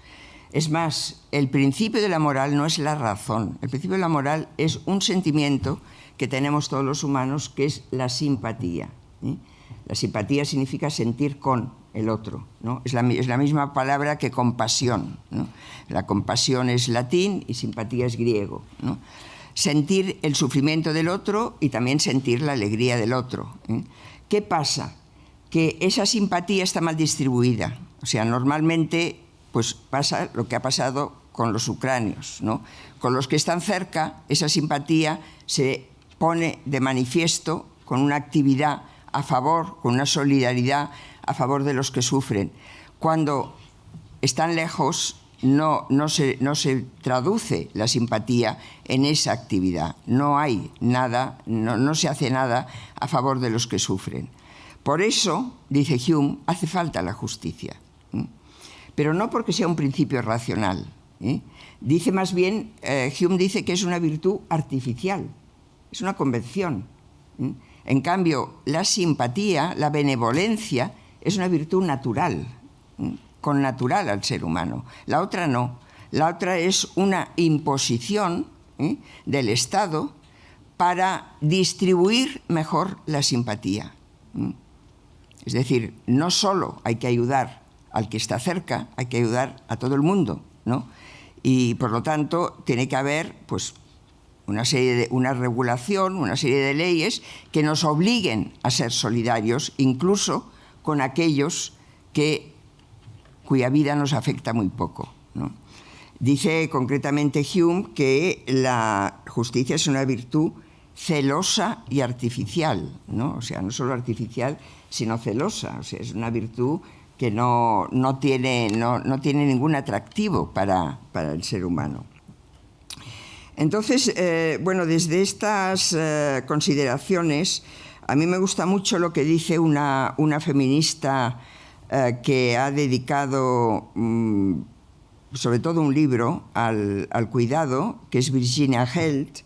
Es más, el principio de la moral no es la razón. El principio de la moral es un sentimiento que tenemos todos los humanos, que es la simpatía. La simpatía significa sentir con el otro, ¿no? Es la misma palabra que compasión, ¿no? La compasión es latín y simpatía es griego, ¿no? Sentir el sufrimiento del otro y también sentir la alegría del otro. ¿Qué pasa? Que esa simpatía está mal distribuida. O sea, normalmente pues pasa lo que ha pasado con los ucranios, ¿no? Con los que están cerca, esa simpatía se pone de manifiesto con una actividad a favor, con una solidaridad a favor de los que sufren. Cuando están lejos, no se traduce la simpatía en esa actividad. No hay nada, no se hace nada a favor de los que sufren. Por eso, dice Hume, hace falta la justicia. Pero no porque sea un principio racional. Dice más bien, Hume dice que es una virtud artificial, es una convención. En cambio, la simpatía, la benevolencia, es una virtud natural, connatural al ser humano. La otra no. La otra es una imposición del Estado para distribuir mejor la simpatía. Es decir, no solo hay que ayudar al que está cerca, hay que ayudar a todo el mundo, ¿no? Y por lo tanto tiene que haber pues una regulación, una serie de leyes que nos obliguen a ser solidarios, incluso con aquellos cuya vida nos afecta muy poco, ¿no? Dice concretamente Hume que la justicia es una virtud celosa y artificial, ¿no? O sea, no solo artificial, sino celosa. O sea, es una virtud que no tiene ningún atractivo para el ser humano. Entonces, desde estas consideraciones, a mí me gusta mucho lo que dice una feminista que ha dedicado sobre todo un libro al cuidado, que es Virginia Held,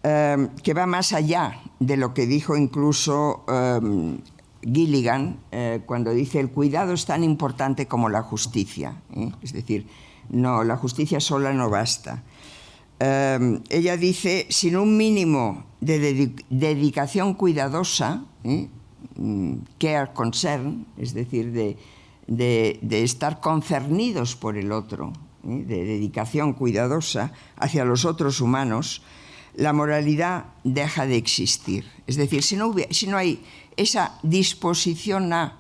que va más allá de lo que dijo incluso Gilligan cuando dice el cuidado es tan importante como la justicia. Es decir, no, la justicia sola no basta. Ella dice, sin un mínimo de dedicación cuidadosa, care concern, es decir, de estar concernidos por el otro, de dedicación cuidadosa hacia los otros humanos, la moralidad deja de existir. Es decir, si no hay esa disposición a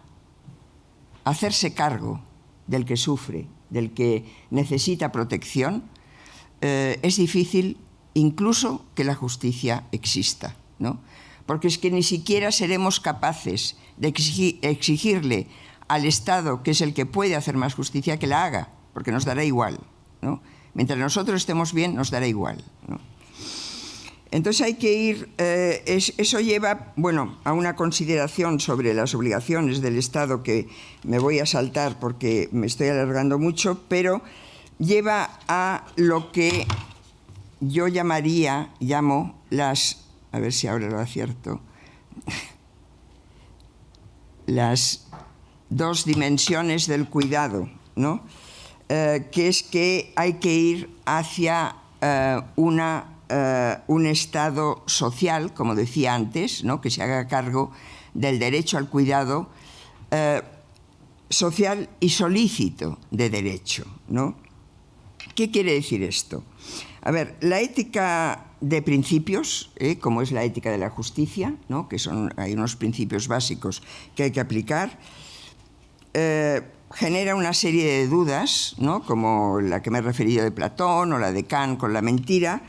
hacerse cargo del que sufre, del que necesita protección, es difícil incluso que la justicia exista, ¿no? Porque es que ni siquiera seremos capaces de exigirle al Estado, que es el que puede hacer más justicia, que la haga, porque nos dará igual, ¿no? Mientras nosotros estemos bien, nos dará igual, ¿no? Entonces hay que ir, eso lleva, a una consideración sobre las obligaciones del Estado que me voy a saltar porque me estoy alargando mucho, pero lleva a lo que yo llamo las, a ver si ahora lo acierto, las dos dimensiones del cuidado, ¿no? Que es que hay que ir hacia un estado social, como decía antes, ¿no? Que se haga cargo del derecho al cuidado social y solícito de derecho, ¿no? ¿Qué quiere decir esto? A ver, la ética de principios, como es la ética de la justicia, ¿no? Que hay unos principios básicos que hay que aplicar, genera una serie de dudas, ¿no? Como la que me he referido de Platón o la de Kant con la mentira,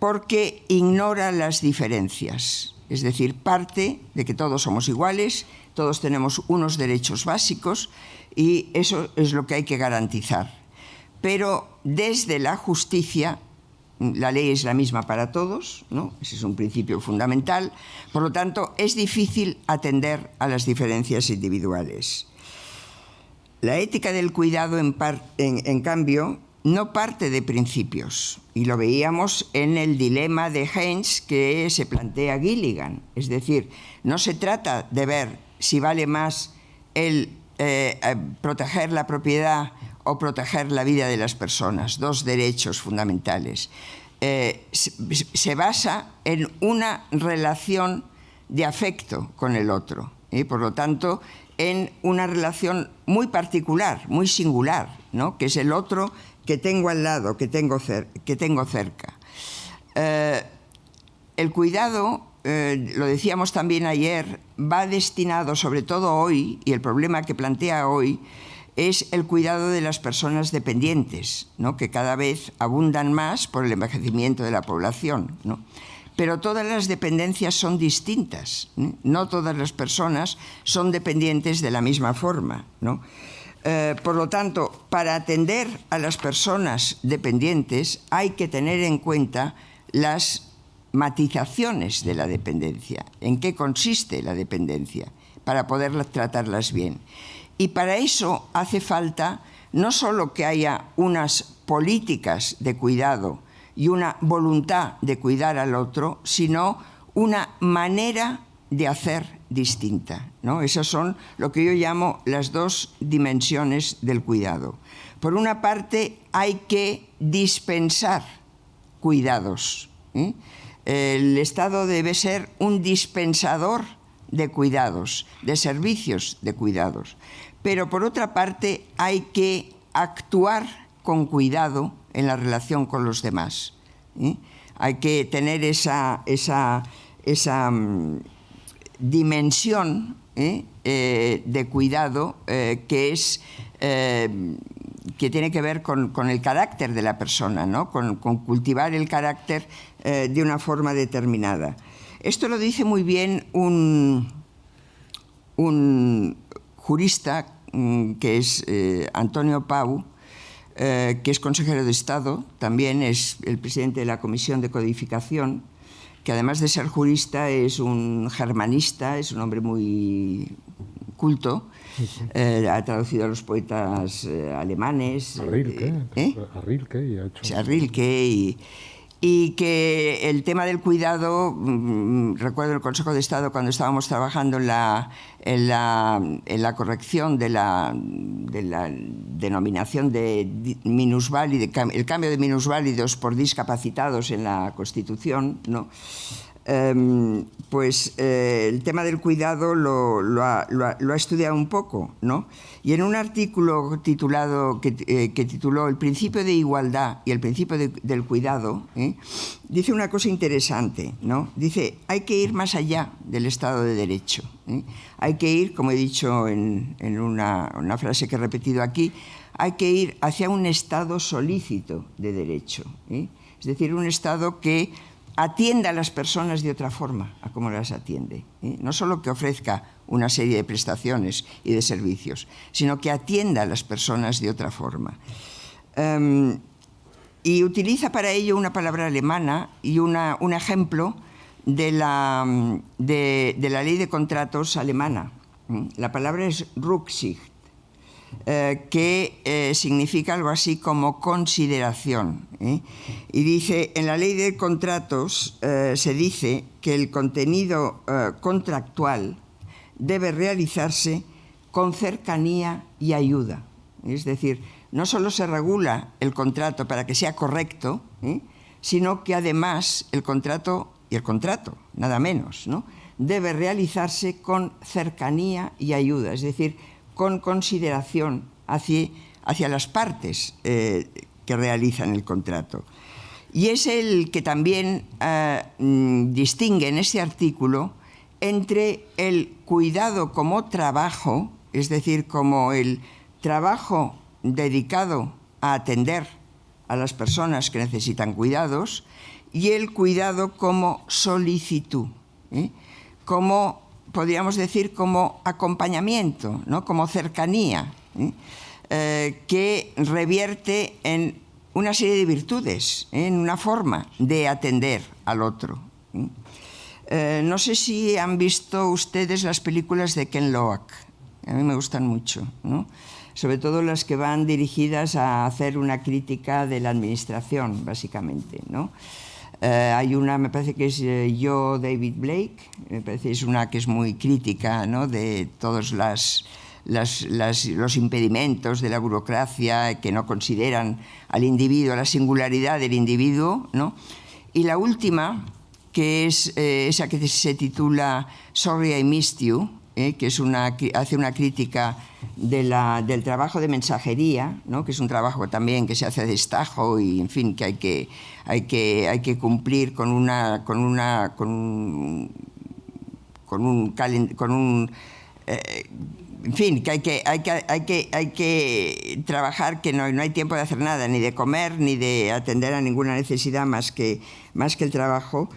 porque ignora las diferencias. Es decir, parte de que todos somos iguales, todos tenemos unos derechos básicos y eso es lo que hay que garantizar. Pero desde la justicia, la ley es la misma para todos, ¿no? Ese es un principio fundamental. Por lo tanto, es difícil atender a las diferencias individuales. La ética del cuidado, en cambio, no parte de principios. Y lo veíamos en el dilema de Haynes que se plantea Gilligan. Es decir, no se trata de ver si vale más el proteger la propiedad o proteger la vida de las personas, dos derechos fundamentales. Se basa en una relación de afecto con el otro, por lo tanto, en una relación muy particular, muy singular, ¿no? Que es el otro que tengo al lado, que tengo cerca. El cuidado, lo decíamos también ayer, va destinado, sobre todo hoy, y el problema que plantea hoy, es el cuidado de las personas dependientes, ¿no? Que cada vez abundan más por el envejecimiento de la población, ¿no? Pero todas las dependencias son distintas, ¿eh? No todas las personas son dependientes de la misma forma, ¿no? Por lo tanto, para atender a las personas dependientes hay que tener en cuenta las matizaciones de la dependencia, en qué consiste la dependencia, para poder tratarlas bien. Y para eso hace falta no solo que haya unas políticas de cuidado y una voluntad de cuidar al otro, sino una manera de hacer distinta, ¿no? Esas son lo que yo llamo las dos dimensiones del cuidado. Por una parte, hay que dispensar cuidados, ¿eh? El Estado debe ser un dispensador de cuidados, de servicios de cuidados. Pero por otra parte hay que actuar con cuidado en la relación con los demás, ¿eh? Hay que tener esa dimensión de cuidado que tiene que ver con el carácter de la persona, ¿no? Con cultivar el carácter de una forma determinada. Esto lo dice muy bien un jurista que es Antonio Pau, que es consejero de Estado, también es el presidente de la Comisión de Codificación, que además de ser jurista es un germanista, es un hombre muy culto, ha traducido a los poetas alemanes. A Rilke y que el tema del cuidado, recuerdo el Consejo de Estado cuando estábamos trabajando en la corrección de la denominación de minusválido, el cambio de minusválidos por discapacitados en la Constitución, ¿no? El tema del cuidado lo ha estudiado un poco, ¿no? Y en un artículo titulado que tituló El principio de igualdad y el principio del cuidado, dice una cosa interesante, ¿no? Dice, hay que ir más allá del Estado de Derecho, ¿eh? Hay que ir, como he dicho en una frase que he repetido aquí, hay que ir hacia un Estado solícito de derecho, ¿eh? Es decir, un Estado que atienda a las personas de otra forma a como las atiende, ¿eh? No solo que ofrezca una serie de prestaciones y de servicios, sino que atienda a las personas de otra forma. Y utiliza para ello una palabra alemana y un ejemplo de la ley de contratos alemana. La palabra es Rücksicht. que significa algo así como consideración. Y dice, en la ley de contratos se dice que el contenido contractual debe realizarse con cercanía y ayuda. Es decir, no solo se regula el contrato para que sea correcto, sino que además el contrato, nada menos, ¿no?, debe realizarse con cercanía y ayuda, es decir, con consideración hacia las partes que realizan el contrato. Y es el que también distingue en este artículo entre el cuidado como trabajo, es decir, como el trabajo dedicado a atender a las personas que necesitan cuidados, y el cuidado como solicitud, como, podríamos decir, como acompañamiento, ¿no?, como cercanía, que revierte en una serie de virtudes, en una forma de atender al otro. No sé si han visto ustedes las películas de Ken Loach. A mí me gustan mucho, ¿no?, sobre todo las que van dirigidas a hacer una crítica de la administración, básicamente, ¿no? Hay una, me parece que es Yo, David Blake, me parece que es una que es muy crítica, ¿no?, de todos los impedimentos de la burocracia que no consideran al individuo, la singularidad del individuo, ¿no? Y la última, que es esa que se titula Sorry I Missed You, que es hace una crítica del trabajo de mensajería, ¿no?, que es un trabajo también que se hace a destajo y, en fin, que hay que cumplir con un en fin, que hay que trabajar, que no hay tiempo de hacer nada, ni de comer, ni de atender a ninguna necesidad más que el trabajo.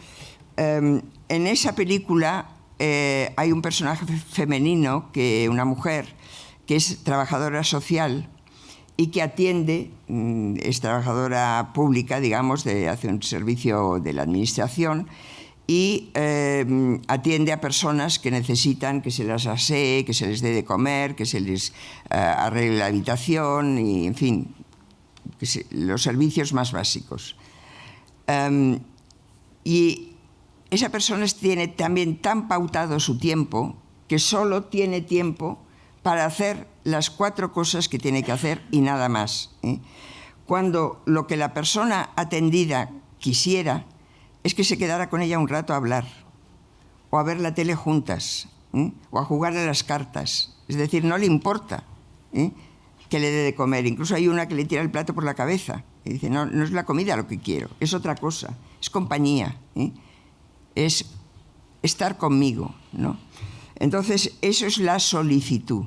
En esa película hay un personaje femenino, una mujer, que es trabajadora social y que atiende, es trabajadora pública, digamos, hace un servicio de la administración, y atiende a personas que necesitan que se las asee, que se les dé de comer, que se les arregle la habitación y, en fin, los servicios más básicos. Y esa persona tiene también tan pautado su tiempo que solo tiene tiempo para hacer las 4 cosas que tiene que hacer y nada más. Cuando lo que la persona atendida quisiera es que se quedara con ella un rato a hablar, o a ver la tele juntas, o a jugar a las cartas. Es decir, no le importa que le dé de comer. Incluso hay una que le tira el plato por la cabeza y dice, no es la comida lo que quiero, es otra cosa, es compañía, es estar conmigo, ¿no? Entonces, eso es la solicitud,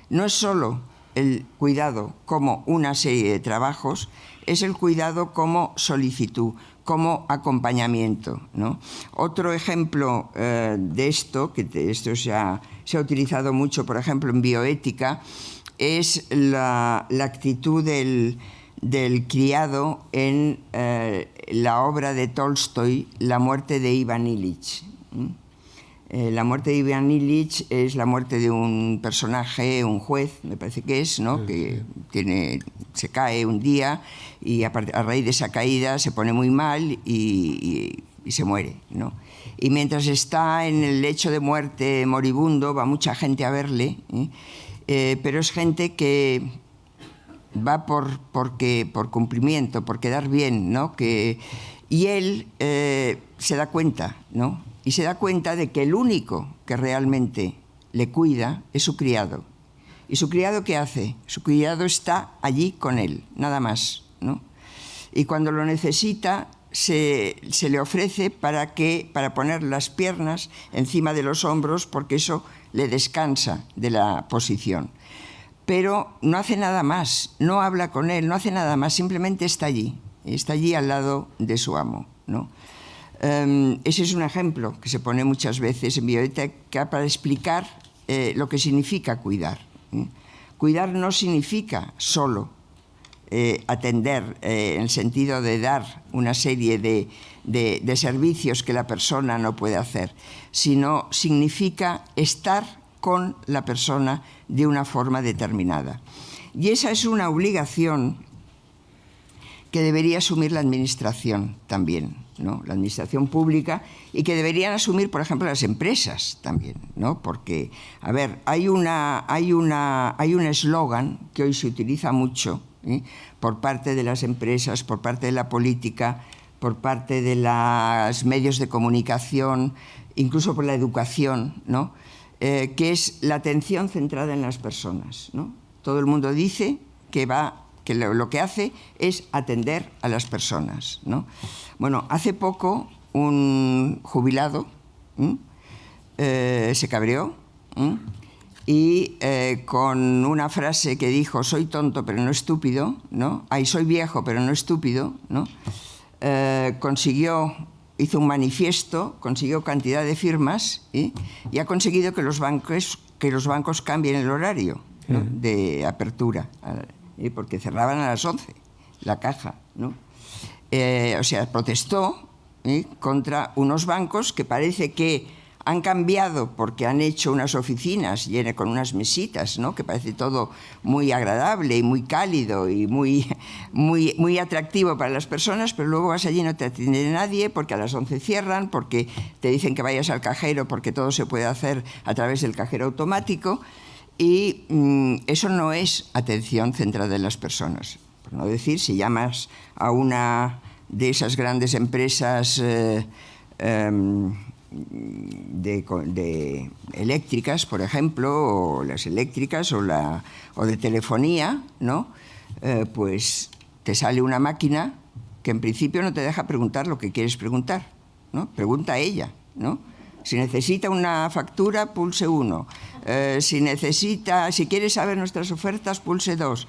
No es solo el cuidado como una serie de trabajos, es el cuidado como solicitud, como acompañamiento, ¿no? Otro ejemplo de esto, esto se ha utilizado mucho, por ejemplo, en bioética, es la actitud del criado en la obra de Tolstoy, La muerte de Iván Ilich. La muerte de Iván Ilich es la muerte de un personaje, un juez, me parece que es, ¿no? Que se cae un día y a raíz de esa caída se pone muy mal y se muere, ¿no? Y mientras está en el lecho de muerte moribundo, va mucha gente a verle, pero es gente que va por cumplimiento, por quedar bien, ¿no? Y él se da cuenta, ¿no? Y se da cuenta de que el único que realmente le cuida es su criado. ¿Y su criado qué hace? Su criado está allí con él, nada más, ¿no? Y cuando lo necesita, se le ofrece para poner las piernas encima de los hombros, porque eso le descansa de la posición. Pero no hace nada más, no habla con él, no hace nada más, simplemente está allí al lado de su amo, ¿no? Ese es un ejemplo que se pone muchas veces en bioética para explicar lo que significa cuidar. Cuidar no significa solo atender en el sentido de dar una serie de servicios que la persona no puede hacer, sino significa estar con la persona de una forma determinada. Y esa es una obligación que debería asumir la Administración también, ¿no? La Administración pública, y que deberían asumir, por ejemplo, las empresas también, ¿no? Porque, a ver, hay un eslogan que hoy se utiliza mucho, ¿eh? Por parte de las empresas, por parte de la política, por parte de los medios de comunicación, incluso por la educación, ¿no? Que es la atención centrada en las personas, ¿no? Todo el mundo dice que lo que hace es atender a las personas, ¿no? Bueno, hace poco un jubilado se cabreó y con una frase que dijo: soy tonto pero no estúpido, ¿no? Soy viejo pero no estúpido, ¿no? Hizo un manifiesto, consiguió cantidad de firmas y ha conseguido que los bancos cambien el horario, ¿no? De apertura, porque cerraban a las 11 la caja, ¿no? O sea, protestó contra unos bancos que parece que han cambiado porque han hecho unas oficinas con unas mesitas, ¿no? Que parece todo muy agradable y muy cálido y muy atractivo para las personas, pero luego vas allí y no te atiende nadie porque a las 11 cierran, porque te dicen que vayas al cajero porque todo se puede hacer a través del cajero automático, y eso no es atención centrada en las personas. Por no decir, si llamas a una de esas grandes empresas de eléctricas, por ejemplo, o las eléctricas o de telefonía, ¿no? Pues te sale una máquina que en principio no te deja preguntar lo que quieres preguntar, ¿no? Pregunta a ella, ¿no? Si necesita una factura, pulse 1. Si quiere saber nuestras ofertas, pulse 2.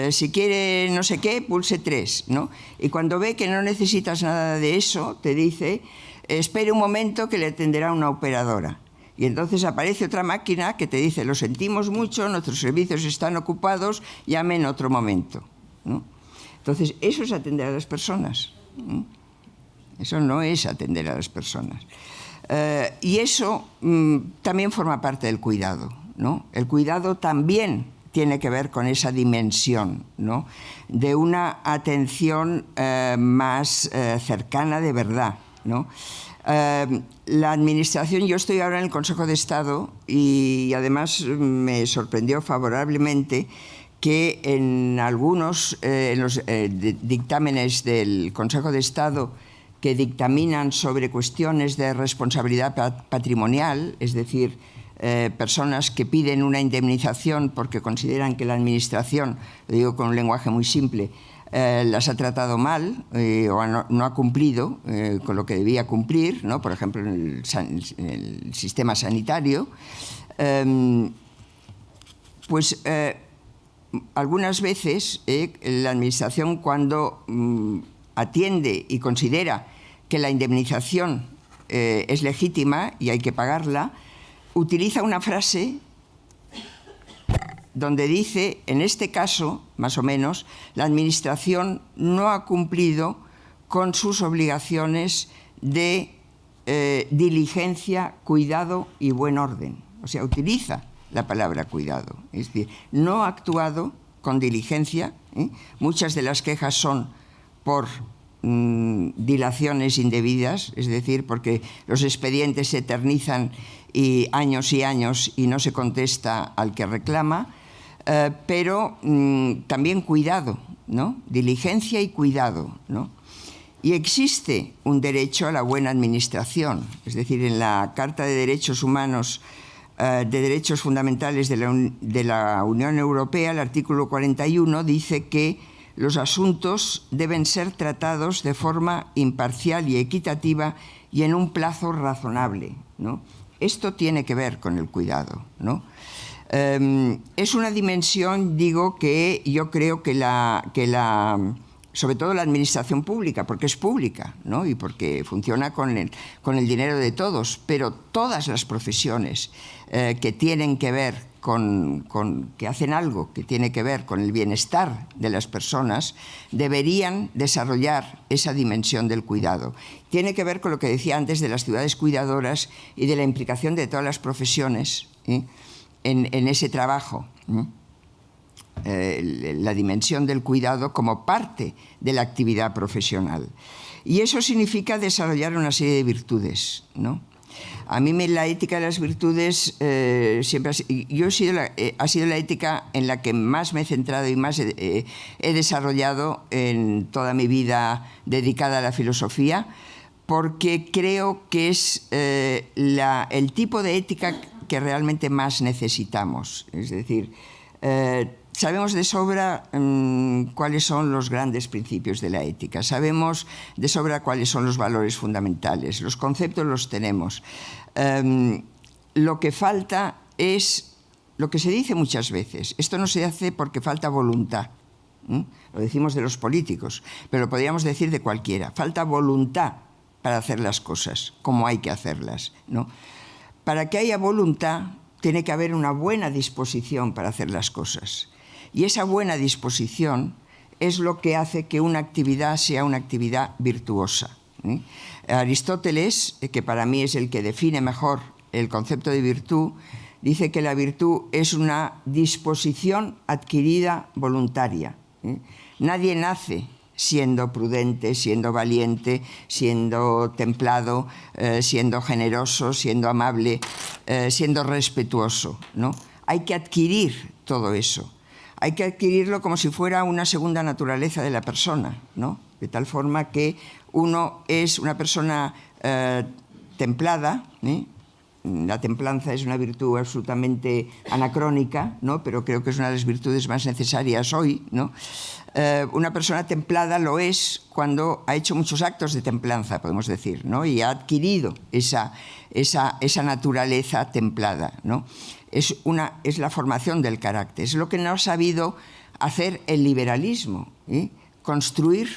Si quiere no sé qué, pulse 3, ¿no? Y cuando ve que no necesitas nada de eso, te dice: espere un momento que le atenderá una operadora. Y entonces aparece otra máquina que te dice: lo sentimos mucho, nuestros servicios están ocupados, llame en otro momento, ¿no? Entonces, eso es atender a las personas, ¿no? Eso no es atender a las personas. Y eso también forma parte del cuidado, ¿no? El cuidado también tiene que ver con esa dimensión, ¿no? De una atención más cercana de verdad, ¿no? La Administración, yo estoy ahora en el Consejo de Estado y además me sorprendió favorablemente que en algunos en los dictámenes del Consejo de Estado que dictaminan sobre cuestiones de responsabilidad patrimonial, es decir, personas que piden una indemnización porque consideran que la Administración, lo digo con un lenguaje muy simple, las ha tratado mal o no ha cumplido con lo que debía cumplir, ¿no? Por ejemplo, en el sistema sanitario, pues algunas veces la Administración, cuando atiende y considera que la indemnización es legítima y hay que pagarla, utiliza una frase donde dice: en este caso, más o menos, la Administración no ha cumplido con sus obligaciones de diligencia, cuidado y buen orden. O sea, utiliza la palabra cuidado. Es decir, no ha actuado con diligencia. Muchas de las quejas son por dilaciones indebidas, es decir, porque los expedientes se eternizan y años y no se contesta al que reclama, pero también cuidado, ¿no? Diligencia y cuidado, ¿no? Y existe un derecho a la buena administración, es decir, en la Carta de Derechos Humanos, de Derechos Fundamentales de la Unión Europea, el artículo 41 dice que los asuntos deben ser tratados de forma imparcial y equitativa y en un plazo razonable, ¿no? Esto tiene que ver con el cuidado, ¿no? Es una dimensión, digo, que yo creo que sobre todo la administración pública, porque es pública, ¿no? Y porque funciona con el dinero de todos, pero todas las profesiones que tienen que ver que hacen algo que tiene que ver con el bienestar de las personas, deberían desarrollar esa dimensión del cuidado. Tiene que ver con lo que decía antes de las ciudades cuidadoras y de la implicación de todas las profesiones en ese trabajo. La dimensión del cuidado como parte de la actividad profesional. Y eso significa desarrollar una serie de virtudes, ¿no? A mí la ética de las virtudes siempre ha sido la ética en la que más me he centrado y más he desarrollado en toda mi vida dedicada a la filosofía, porque creo que es el tipo de ética que realmente más necesitamos. Es decir, sabemos de sobra cuáles son los grandes principios de la ética, sabemos de sobra cuáles son los valores fundamentales, los conceptos los tenemos. Lo que falta es lo que se dice muchas veces: esto no se hace porque falta voluntad. Lo decimos de los políticos, pero lo podríamos decir de cualquiera. Falta voluntad para hacer las cosas como hay que hacerlas, ¿no? Para que haya voluntad tiene que haber una buena disposición para hacer las cosas. Y esa buena disposición es lo que hace que una actividad sea una actividad virtuosa. Aristóteles, que para mí es el que define mejor el concepto de virtud, dice que la virtud es una disposición adquirida voluntaria. Nadie nace siendo prudente, siendo valiente, siendo templado, siendo generoso, siendo amable, siendo respetuoso, ¿no? Hay que adquirir todo eso. Hay que adquirirlo como si fuera una segunda naturaleza de la persona, ¿no? De tal forma que uno es una persona templada, ¿eh? La templanza es una virtud absolutamente anacrónica, ¿no? Pero creo que es una de las virtudes más necesarias hoy, ¿no? Una persona templada lo es cuando ha hecho muchos actos de templanza, podemos decir, ¿no? Y ha adquirido esa naturaleza templada, ¿no? Es la formación del carácter, es lo que no ha sabido hacer el liberalismo, ¿eh? Construir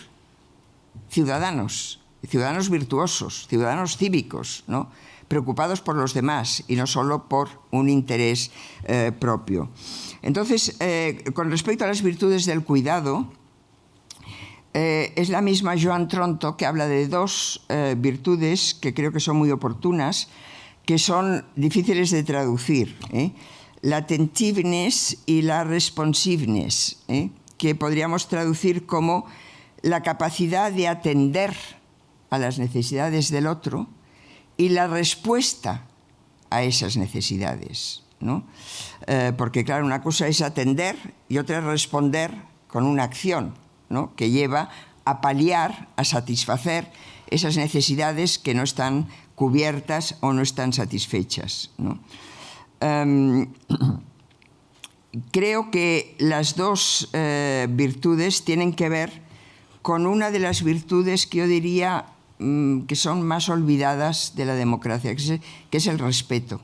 ciudadanos virtuosos, ciudadanos cívicos, ¿no? Preocupados por los demás y no solo por un interés propio. Entonces, con respecto a las virtudes del cuidado, es la misma Joan Tronto que habla de dos virtudes que creo que son muy oportunas, que son difíciles de traducir, la attentiveness y la responsiveness, que podríamos traducir como la capacidad de atender a las necesidades del otro y la respuesta a esas necesidades, ¿no? Porque, claro, una cosa es atender y otra es responder con una acción, ¿no? Que lleva a paliar, a satisfacer esas necesidades que no están cubiertas o no están satisfechas, ¿no? Creo que las dos virtudes tienen que ver con una de las virtudes que yo diría que son más olvidadas de la democracia, que es el respeto.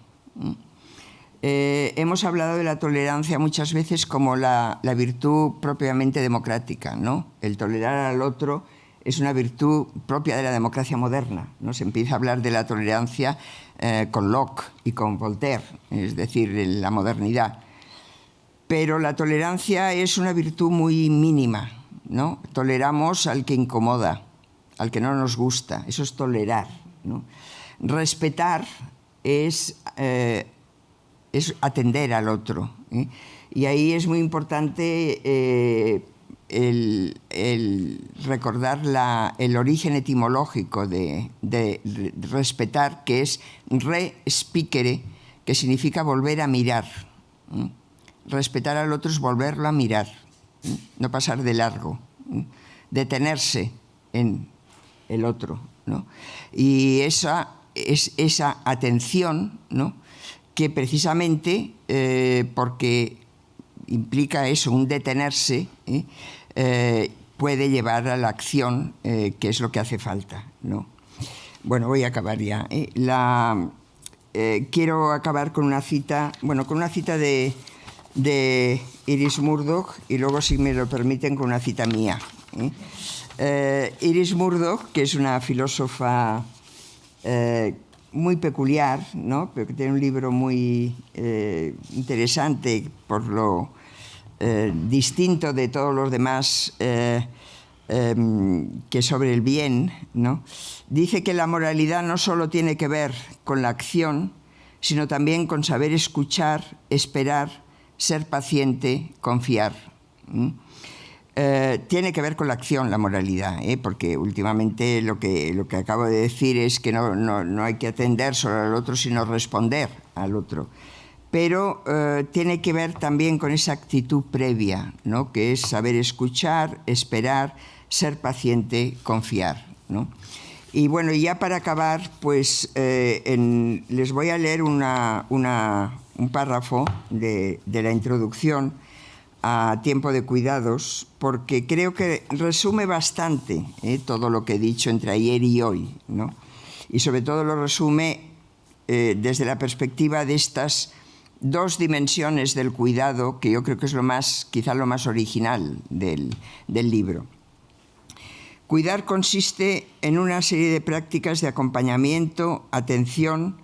Hemos hablado de la tolerancia muchas veces como la virtud propiamente democrática, ¿no? El tolerar al otro es una virtud propia de la democracia moderna, ¿no? Se empieza a hablar de la tolerancia con Locke y con Voltaire, es decir, en la modernidad. Pero la tolerancia es una virtud muy mínima, ¿no? Toleramos al que incomoda, al que no nos gusta, eso es tolerar, ¿no? Respetar es atender al otro, ¿eh? Y ahí es muy importante el recordar el origen etimológico de respetar, que es re-spicere, que significa volver a mirar. Respetar al otro es volverlo a mirar, no pasar de largo, detenerse en el otro, ¿no? Y esa atención, ¿no? Que precisamente porque implica eso, un detenerse, puede llevar a la acción, que es lo que hace falta, ¿no? Bueno, voy a acabar ya. Quiero acabar con una cita, de Iris Murdoch y luego, si me lo permiten, con una cita mía. Iris Murdoch, que es una filósofa muy peculiar, ¿no? Pero que tiene un libro muy interesante por lo distinto de todos los demás, que sobre el bien, ¿no? Dice que la moralidad no solo tiene que ver con la acción, sino también con saber escuchar, esperar, ser paciente, confiar. Tiene que ver con la acción, la moralidad, porque últimamente lo que acabo de decir es que no hay que atender solo al otro, sino responder al otro. Pero tiene que ver también con esa actitud previa, ¿no? Que es saber escuchar, esperar, ser paciente, confiar, ¿no? Y bueno, ya para acabar, pues les voy a leer un párrafo de la introducción a Tiempo de Cuidados, porque creo que resume bastante todo lo que he dicho entre ayer y hoy, ¿no? Y sobre todo lo resume desde la perspectiva de estas dos dimensiones del cuidado, que yo creo que es quizá lo más original del libro. Cuidar consiste en una serie de prácticas de acompañamiento, atención,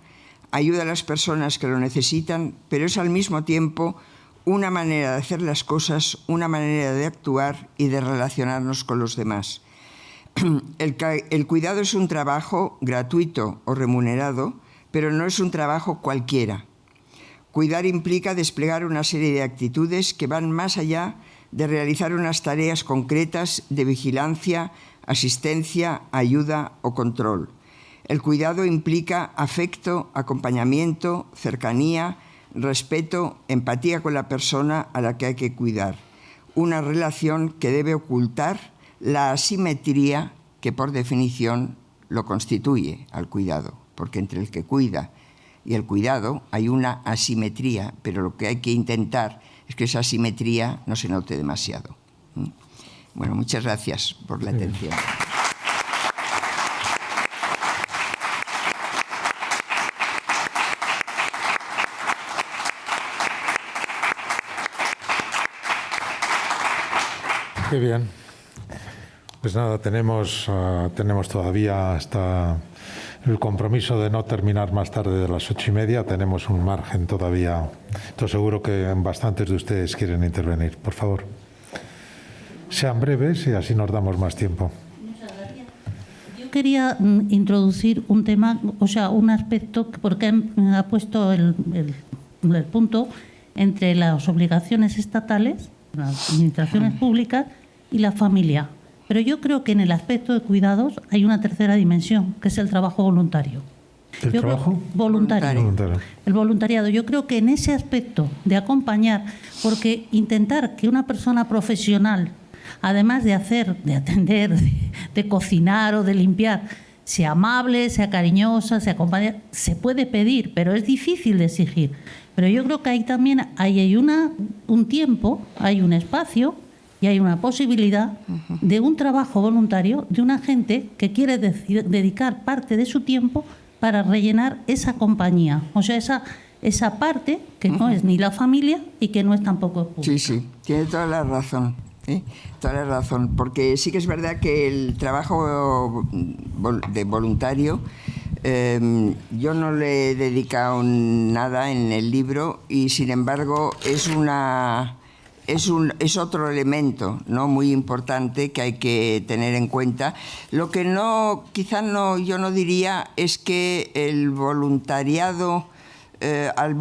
ayuda a las personas que lo necesitan, pero es al mismo tiempo una manera de hacer las cosas, una manera de actuar y de relacionarnos con los demás. El cuidado es un trabajo gratuito o remunerado, pero no es un trabajo cualquiera. Cuidar implica desplegar una serie de actitudes que van más allá de realizar unas tareas concretas de vigilancia, asistencia, ayuda o control. El cuidado implica afecto, acompañamiento, cercanía, respeto, empatía con la persona a la que hay que cuidar. Una relación que debe ocultar la asimetría que por definición lo constituye al cuidado, porque entre el que cuida y el cuidado hay una asimetría, pero lo que hay que intentar es que esa asimetría no se note demasiado. Bueno, muchas gracias por la atención. Qué bien. Pues nada, tenemos todavía hasta el compromiso de no terminar más tarde de las 8:30. Tenemos un margen todavía. Estoy seguro que bastantes de ustedes quieren intervenir. Por favor, sean breves y así nos damos más tiempo. Muchas gracias. Yo quería introducir un tema, o sea, un aspecto, porque ha puesto el punto entre las obligaciones estatales, las administraciones públicas y la familia. Pero yo creo que en el aspecto de cuidados hay una tercera dimensión, que es el trabajo voluntario. ¿El trabajo? Voluntario. El voluntariado. Yo creo que en ese aspecto de acompañar, porque intentar que una persona profesional, además de atender, de cocinar o de limpiar, sea amable, sea cariñosa, sea acompañada, se puede pedir, pero es difícil de exigir. Pero yo creo que ahí también hay un tiempo, hay un espacio y hay una posibilidad de un trabajo voluntario de una gente que quiere dedicar parte de su tiempo para rellenar esa compañía. O sea, esa parte que no es ni la familia y que no es tampoco pública. Sí, tiene toda la razón. Toda la razón, porque sí que es verdad que el trabajo de voluntario yo no le he dedicado nada en el libro y sin embargo es otro elemento, ¿no?, muy importante que hay que tener en cuenta. Lo que yo no diría es que el voluntariado, del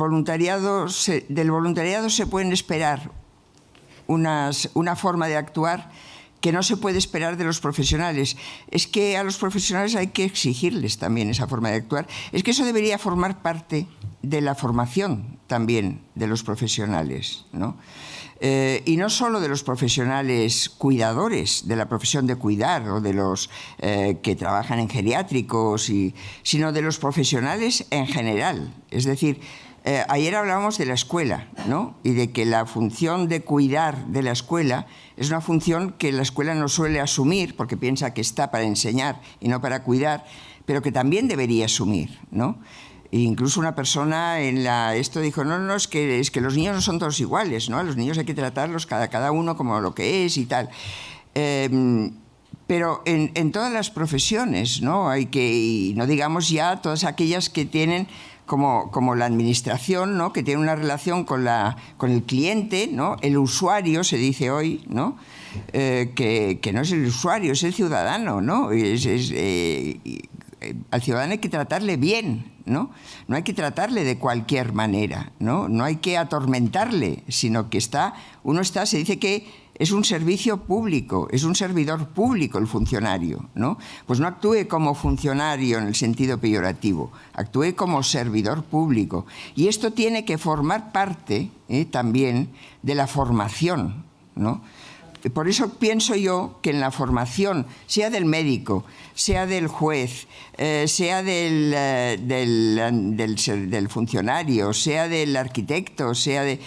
voluntariado se pueden esperar una forma de actuar que no se puede esperar de los profesionales. Es que a los profesionales hay que exigirles también esa forma de actuar. Es que eso debería formar parte de la formación también de los profesionales, ¿no? Y no solo de los profesionales cuidadores, de la profesión de cuidar o de los que trabajan en geriátricos, sino de los profesionales en general. Es decir, ayer hablábamos de la escuela, ¿no?, y de que la función de cuidar de la escuela es una función que la escuela no suele asumir porque piensa que está para enseñar y no para cuidar, pero que también debería asumir, ¿no? E incluso una persona esto dijo, no, es que los niños no son todos iguales, ¿no? A los niños hay que tratarlos cada uno como lo que es y tal. Pero en todas las profesiones, ¿no? Y no digamos ya todas aquellas que tienen como la administración, ¿no?, que tiene una relación con el cliente, ¿no?, el usuario, se dice hoy, ¿no?, que no es el usuario, es el ciudadano, ¿no? al ciudadano hay que tratarle bien, ¿no? No hay que tratarle de cualquier manera, ¿no? No hay que atormentarle, sino que se dice que es un servicio público, es un servidor público el funcionario, ¿no? Pues no actúe como funcionario en el sentido peyorativo, actúe como servidor público. Y esto tiene que formar parte también de la formación, ¿no? Por eso pienso yo que en la formación, sea del médico, sea del juez, sea del funcionario, sea del arquitecto, sea de...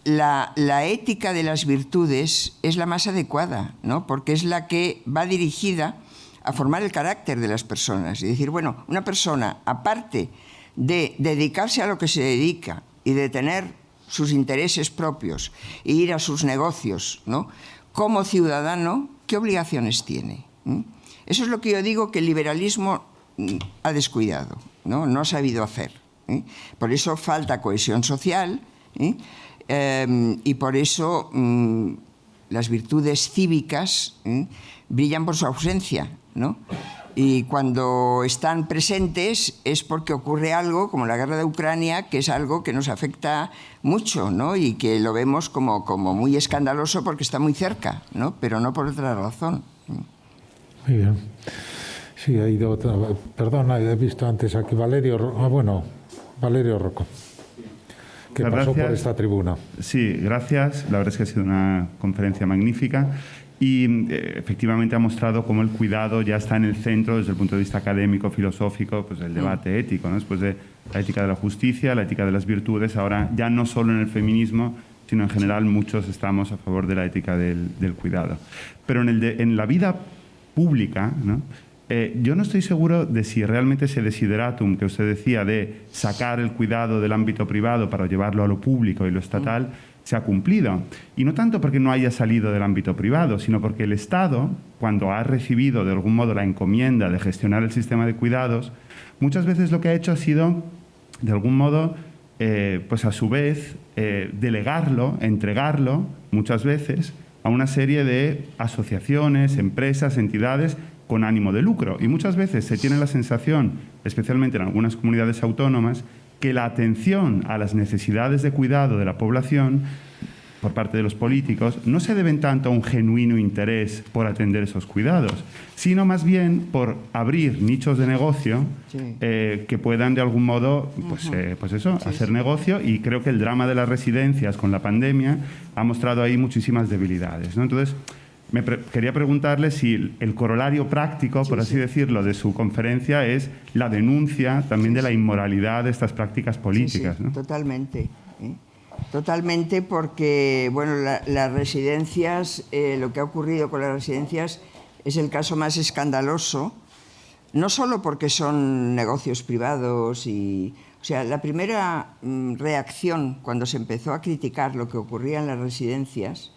La ética de las virtudes es la más adecuada, ¿no? Porque es la que va dirigida a formar el carácter de las personas. Y decir, bueno, una persona, aparte de dedicarse a lo que se dedica y de tener sus intereses propios e ir a sus negocios, ¿no? Como ciudadano, ¿qué obligaciones tiene? Eso es lo que yo digo que el liberalismo ha descuidado, ¿no? No ha sabido hacer. Por eso falta cohesión social, y por eso las virtudes cívicas brillan por su ausencia, ¿no? Y cuando están presentes es porque ocurre algo, como la guerra de Ucrania, que es algo que nos afecta mucho, ¿no? Y que lo vemos como muy escandaloso porque está muy cerca, ¿no? Pero no por otra razón. Muy bien. Sí, ha ido otra... Perdona, he visto antes aquí Valerio Rocco, que pasó por esta tribuna. Sí, gracias. La verdad es que ha sido una conferencia magnífica. Y efectivamente ha mostrado cómo el cuidado ya está en el centro desde el punto de vista académico, filosófico, pues del debate ético, ¿no? Después de la ética de la justicia, la ética de las virtudes, ahora ya no solo en el feminismo, sino en general muchos estamos a favor de la ética del cuidado. Pero en la vida pública, ¿no? Yo no estoy seguro de si realmente ese desideratum que usted decía de sacar el cuidado del ámbito privado para llevarlo a lo público y lo estatal se ha cumplido. Y no tanto porque no haya salido del ámbito privado, sino porque el Estado, cuando ha recibido de algún modo la encomienda de gestionar el sistema de cuidados, muchas veces lo que ha hecho ha sido, de algún modo, pues a su vez, delegarlo, entregarlo, muchas veces, a una serie de asociaciones, empresas, entidades con ánimo de lucro. Y muchas veces se tiene la sensación, especialmente en algunas comunidades autónomas, que la atención a las necesidades de cuidado de la población por parte de los políticos no se deben tanto a un genuino interés por atender esos cuidados, sino más bien por abrir nichos de negocio que puedan de algún modo hacer negocio, y creo que el drama de las residencias con la pandemia ha mostrado ahí muchísimas debilidades, ¿no? Entonces, quería preguntarle si el corolario práctico, por así decirlo, de su conferencia es la denuncia también de la inmoralidad de estas prácticas políticas, ¿no? Totalmente. Totalmente, porque bueno, las residencias, lo que ha ocurrido con las residencias es el caso más escandaloso, no solo porque son negocios privados o sea, la primera reacción cuando se empezó a criticar lo que ocurría en las residencias,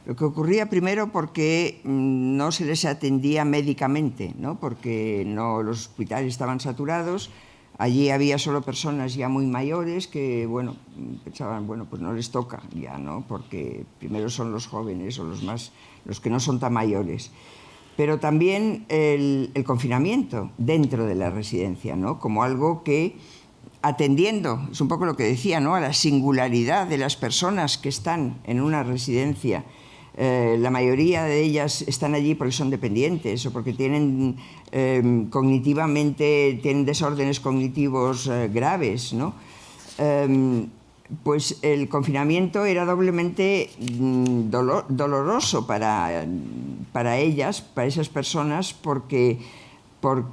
lo que ocurría primero porque no se les atendía médicamente, ¿no? Porque los hospitales estaban saturados, allí había solo personas ya muy mayores que, bueno, pensaban, bueno, pues no les toca ya, ¿no? Porque primero son los jóvenes o los que no son tan mayores. Pero también el confinamiento dentro de la residencia, ¿no? Como algo que, atendiendo, es un poco lo que decía, ¿no? A la singularidad de las personas que están en una residencia. La mayoría de ellas están allí porque son dependientes o porque tienen cognitivamente tienen desórdenes cognitivos graves, ¿no? Pues el confinamiento era doblemente doloroso para ellas, para esas personas, porque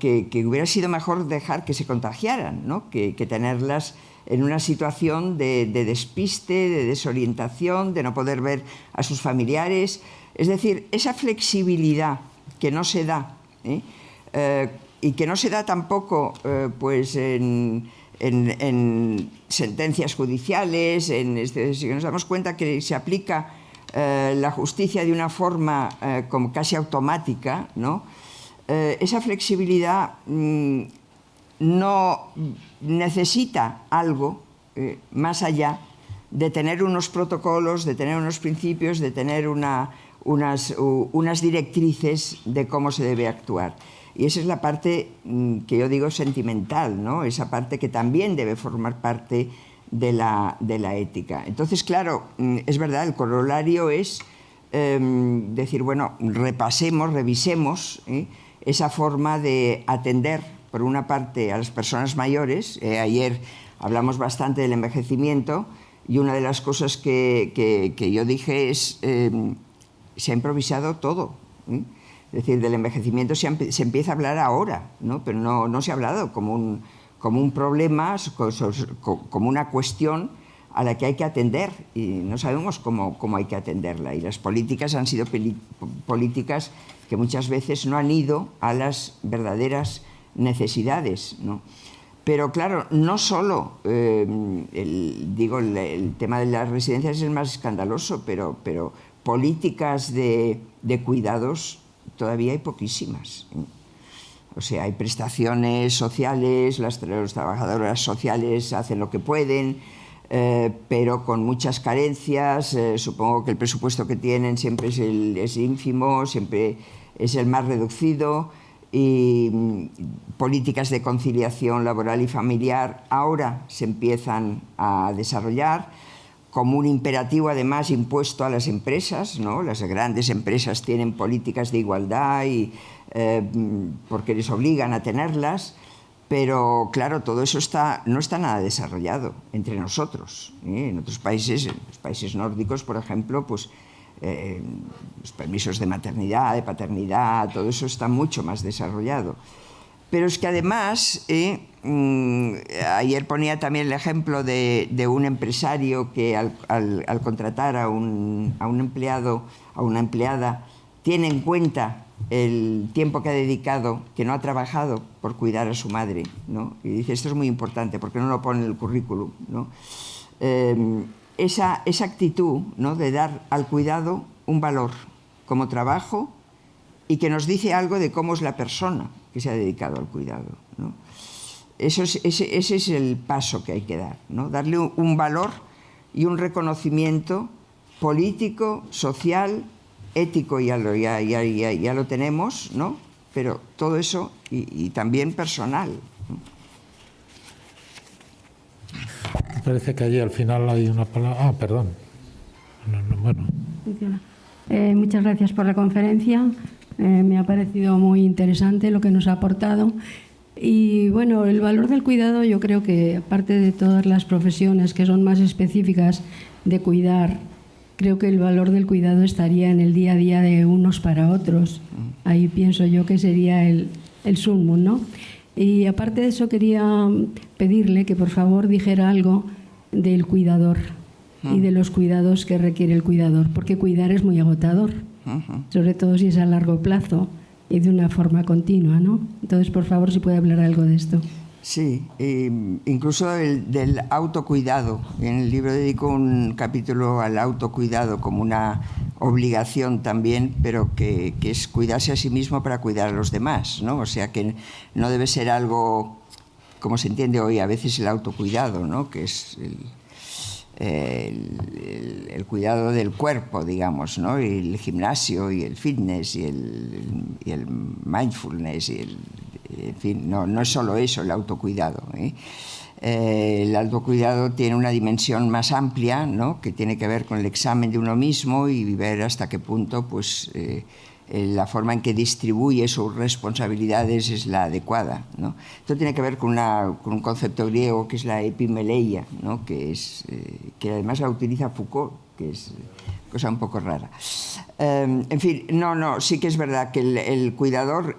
que hubiera sido mejor dejar que se contagiaran, ¿no? que tenerlas en una situación de despiste, de desorientación, de no poder ver a sus familiares. Es decir, esa flexibilidad que no se da, y que no se da tampoco pues en sentencias judiciales, si nos damos cuenta que se aplica la justicia de una forma como casi automática, ¿no? Esa flexibilidad no necesita algo más allá de tener unos protocolos, de tener unos principios, de tener una unas directrices de cómo se debe actuar. Y esa es la parte que yo digo sentimental, ¿no? Esa parte que también debe formar parte de la ética. Entonces, claro, es verdad, el corolario es decir, bueno, repasemos, revisemos esa forma de atender, por una parte, a las personas mayores. Ayer hablamos bastante del envejecimiento y una de las cosas que yo dije es se ha improvisado todo. Es decir, del envejecimiento se empieza a hablar ahora, ¿no? Pero no se ha hablado como un problema, como una cuestión a la que hay que atender, y no sabemos cómo hay que atenderla. Y las políticas han sido políticas que muchas veces no han ido a las verdaderas necesidades, ¿no? Pero claro, no solo, el tema de las residencias es el más escandaloso, pero políticas de cuidados todavía hay poquísimas. O sea, hay prestaciones sociales, las trabajadoras sociales hacen lo que pueden, pero con muchas carencias. Supongo que el presupuesto que tienen siempre es ínfimo, siempre es el más reducido. Y políticas de conciliación laboral y familiar ahora se empiezan a desarrollar como un imperativo, además, impuesto a las empresas, ¿no? Las grandes empresas tienen políticas de igualdad porque les obligan a tenerlas, pero claro, todo eso no está nada desarrollado entre nosotros, ¿eh? En otros países, en los países nórdicos, por ejemplo, pues los permisos de maternidad, de paternidad, todo eso está mucho más desarrollado. Pero es que además, ayer ponía también el ejemplo de un empresario que al contratar a un empleado, a una empleada, tiene en cuenta el tiempo que ha dedicado, que no ha trabajado por cuidar a su madre, ¿no? Y dice, esto es muy importante, ¿por qué no lo pone en el currículum, ¿no? Esa actitud, ¿no?, de dar al cuidado un valor como trabajo y que nos dice algo de cómo es la persona que se ha dedicado al cuidado, ¿no? Ese es el paso que hay que dar, ¿no? Darle un valor y un reconocimiento político, social, ético, ya lo tenemos, ¿no? Pero todo eso y también personal, ¿no? Parece que allí al final hay una palabra... Ah, perdón. Bueno. Muchas gracias por la conferencia. Me ha parecido muy interesante lo que nos ha aportado. Y bueno, el valor del cuidado, yo creo que aparte de todas las profesiones que son más específicas de cuidar, creo que el valor del cuidado estaría en el día a día de unos para otros. Ahí pienso yo que sería el sumum, ¿no? Y aparte de eso quería pedirle que por favor dijera algo del cuidador y de los cuidados que requiere el cuidador, porque cuidar es muy agotador, sobre todo si es a largo plazo y de una forma continua, ¿no? Entonces, por favor, si puede hablar algo de esto. Sí, incluso del autocuidado. En el libro dedico un capítulo al autocuidado como una obligación también, pero que es cuidarse a sí mismo para cuidar a los demás, ¿no? O sea, que no debe ser algo, como se entiende hoy a veces el autocuidado, ¿no? Que es el cuidado del cuerpo, digamos, ¿no? Y el gimnasio y el fitness y el mindfulness y en fin, no es solo eso el autocuidado, ¿eh? El autocuidado tiene una dimensión más amplia, ¿no?, que tiene que ver con el examen de uno mismo y ver hasta qué punto pues, la forma en que distribuye sus responsabilidades es la adecuada, ¿no? Esto tiene que ver con un concepto griego que es la epimeleia, ¿no?, que además la utiliza Foucault, que es cosa un poco rara. En fin, sí que es verdad que el cuidador...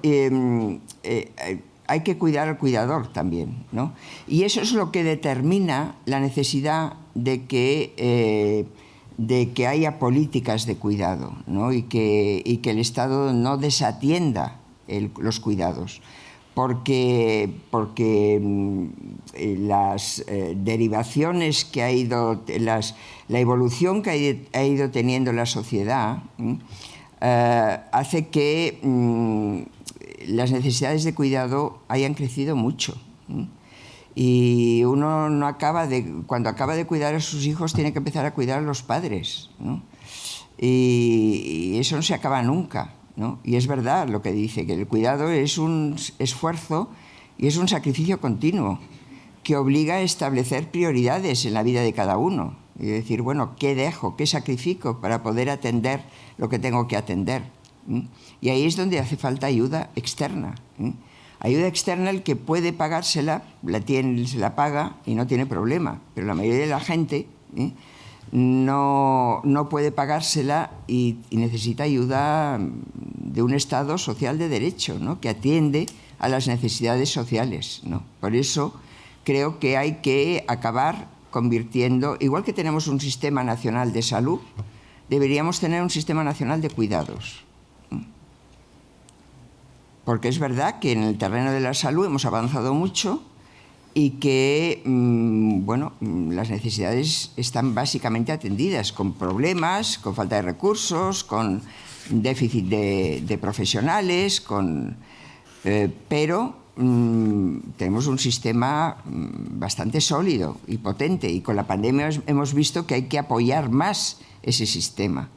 hay que cuidar al cuidador también, ¿no? Y eso es lo que determina la necesidad de que haya políticas de cuidado, ¿no? Y que el Estado no desatienda los cuidados, porque las derivaciones que ha ido, la evolución que ha ido teniendo la sociedad hace que las necesidades de cuidado hayan crecido mucho. Y uno cuando acaba de cuidar a sus hijos, tiene que empezar a cuidar a los padres, ¿no? y eso no se acaba nunca, ¿no? Y es verdad lo que dice, que el cuidado es un esfuerzo y es un sacrificio continuo que obliga a establecer prioridades en la vida de cada uno y decir, bueno, ¿qué dejo? ¿Qué sacrifico para poder atender lo que tengo que atender? Y ahí es donde hace falta ayuda externa. Ayuda externa, el que puede pagársela, se la paga y no tiene problema, pero la mayoría de la gente no puede pagársela y necesita ayuda de un Estado social de derecho, ¿no? Que atiende a las necesidades sociales, ¿no? Por eso creo que hay que acabar convirtiendo, igual que tenemos un sistema nacional de salud, deberíamos tener un sistema nacional de cuidados. Porque es verdad que en el terreno de la salud hemos avanzado mucho y que las necesidades están básicamente atendidas, con problemas, con falta de recursos, con déficit de profesionales, pero tenemos un sistema bastante sólido y potente, y con la pandemia hemos visto que hay que apoyar más ese sistema.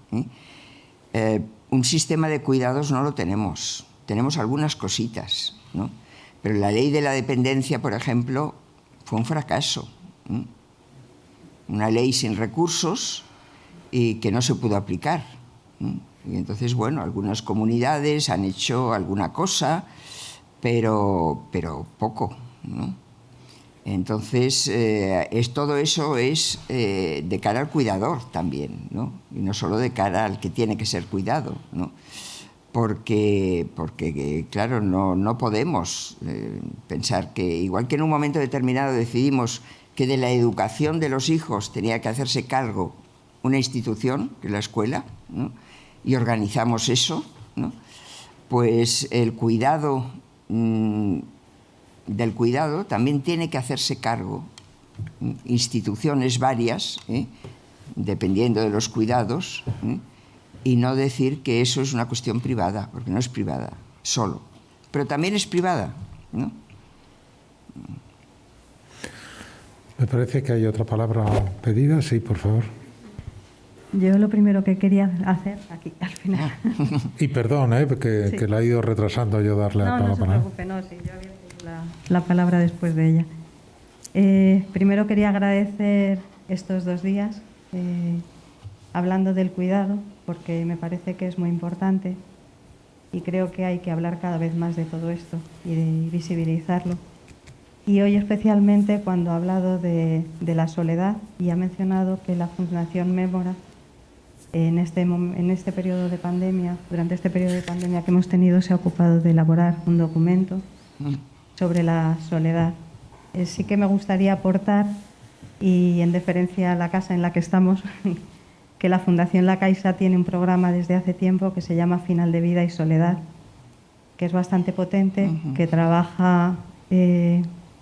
Un sistema de cuidados no lo tenemos. Tenemos algunas cositas, ¿no? Pero la ley de la dependencia, por ejemplo, fue un fracaso. Una ley sin recursos y que no se pudo aplicar. Y entonces, bueno, algunas comunidades han hecho alguna cosa, pero poco, ¿no? Entonces, todo eso es de cara al cuidador también, ¿no? Y no solo de cara al que tiene que ser cuidado, ¿no? Porque claro, no podemos pensar que, igual que en un momento determinado decidimos que de la educación de los hijos tenía que hacerse cargo una institución, que es la escuela, ¿no? Y organizamos eso, ¿no? Pues el cuidado del cuidado también tiene que hacerse cargo instituciones varias, dependiendo de los cuidados, y no decir que eso es una cuestión privada, porque no es privada solo, pero también es privada, ¿no? Me parece que hay otra palabra pedida. Sí, por favor. Yo lo primero que quería hacer aquí, al final... Y perdón, que la he ido retrasando yo darle la palabra. No se preocupe, sí, yo había pedido la palabra después de ella. Primero quería agradecer estos 2 días hablando del cuidado, porque me parece que es muy importante y creo que hay que hablar cada vez más de todo esto y de visibilizarlo. Y hoy especialmente cuando ha hablado de la soledad y ha mencionado que la Fundación Mémora en este periodo de pandemia, durante este periodo de pandemia que hemos tenido, se ha ocupado de elaborar un documento sobre la soledad. Sí que me gustaría aportar, y en deferencia a la casa en la que estamos, que la Fundación La Caixa tiene un programa desde hace tiempo que se llama Final de Vida y Soledad, que es bastante potente, que trabaja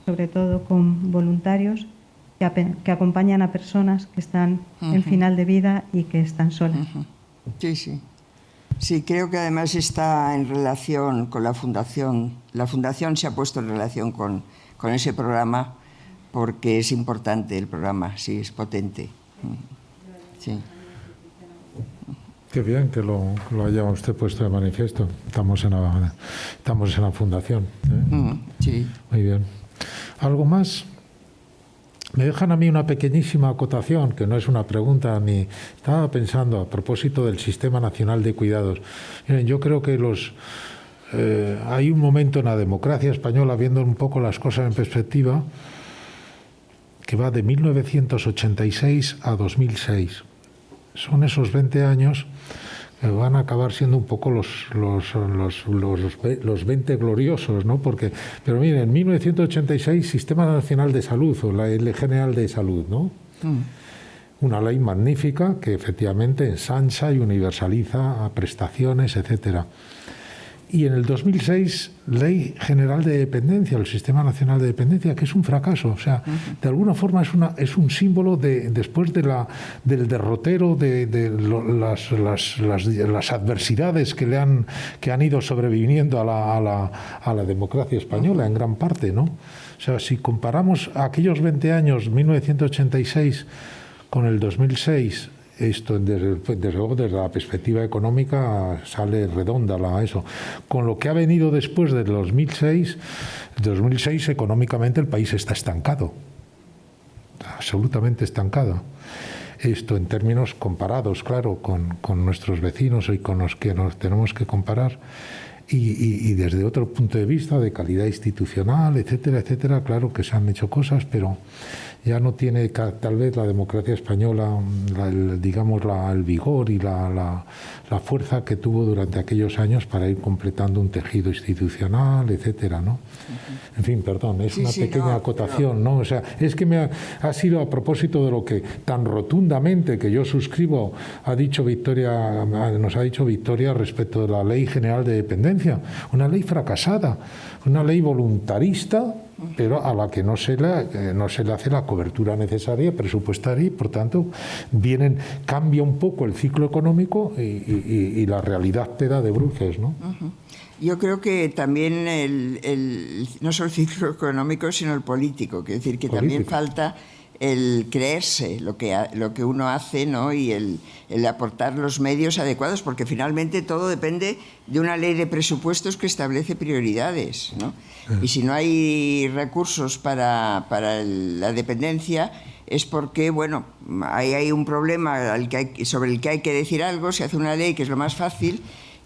sobre todo con voluntarios que acompañan a personas que están en final de vida y que están solas. Sí, sí. Sí, creo que además está en relación con la Fundación. La Fundación se ha puesto en relación con ese programa porque es importante el programa, sí, es potente. Sí. Qué bien que lo haya usted puesto de manifiesto. Estamos en la Fundación. Sí. Muy bien. ¿Algo más? Me dejan a mí una pequeñísima acotación, que no es una pregunta ni... Estaba pensando a propósito del Sistema Nacional de Cuidados. Miren, yo creo que hay un momento en la democracia española, viendo un poco las cosas en perspectiva, que va de 1986 a 2006. Son esos 20 años que van a acabar siendo un poco los 20 gloriosos, ¿no? Pero miren, en 1986, Sistema Nacional de Salud, o la Ley General de Salud, ¿no? Una ley magnífica que efectivamente ensancha y universaliza a prestaciones, etcétera. Y en el 2006, Ley General de Dependencia, el Sistema Nacional de Dependencia, que es un fracaso. O sea, de alguna forma es un símbolo después del derrotero de las adversidades que han ido sobreviviendo a la democracia española en gran parte, ¿no? O sea, si comparamos aquellos 20 años, 1986, con el 2006, esto desde luego desde la perspectiva económica sale redonda eso. Con lo que ha venido después del 2006 económicamente el país está estancado, absolutamente estancado. Esto en términos comparados, claro, con nuestros vecinos y con los que nos tenemos que comparar. Y desde otro punto de vista, de calidad institucional, etcétera, etcétera, claro que se han hecho cosas, pero ya no tiene tal vez la democracia española, el vigor y la fuerza que tuvo durante aquellos años para ir completando un tejido institucional, etcétera, ¿no? En fin, perdón, es una pequeña acotación, ¿no? O sea, es que ha sido a propósito de lo que tan rotundamente que yo suscribo nos ha dicho Victoria respecto de la Ley General de Dependencia, una ley fracasada, una ley voluntarista, pero a la que no se le hace la cobertura necesaria presupuestaria y, por tanto, cambia un poco el ciclo económico y la realidad te da de bruces, ¿no? Yo creo que también no solo el ciclo económico, sino el político, quiero decir que también falta el creerse lo que uno hace, ¿no? Y el aportar los medios adecuados, porque finalmente todo depende de una ley de presupuestos que establece prioridades, ¿no? Y si no hay recursos para la dependencia, es porque, bueno, ahí hay un problema sobre el que hay que decir algo, se hace una ley que es lo más fácil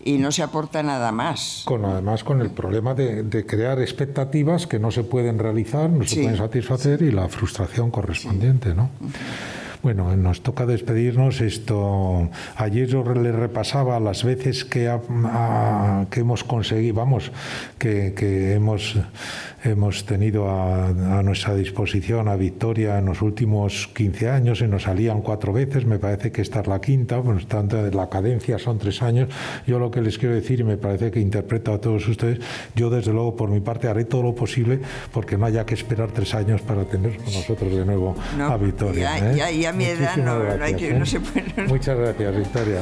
y no se aporta nada más. Además con el problema de crear expectativas que no se pueden realizar, no se pueden satisfacer y la frustración correspondiente, ¿no? Bueno, nos toca despedirnos. Ayer yo le repasaba las veces que hemos conseguido, que hemos tenido a nuestra disposición a Victoria en los últimos 15 años y nos salían 4 veces, me parece que esta es la quinta, pues tanto la cadencia son 3 años. Yo lo que les quiero decir, y me parece que interpreto a todos ustedes, yo desde luego por mi parte haré todo lo posible porque no haya que esperar 3 años para tener con nosotros de nuevo a Victoria. Ya mi edad no se puede. Muchas gracias, Victoria.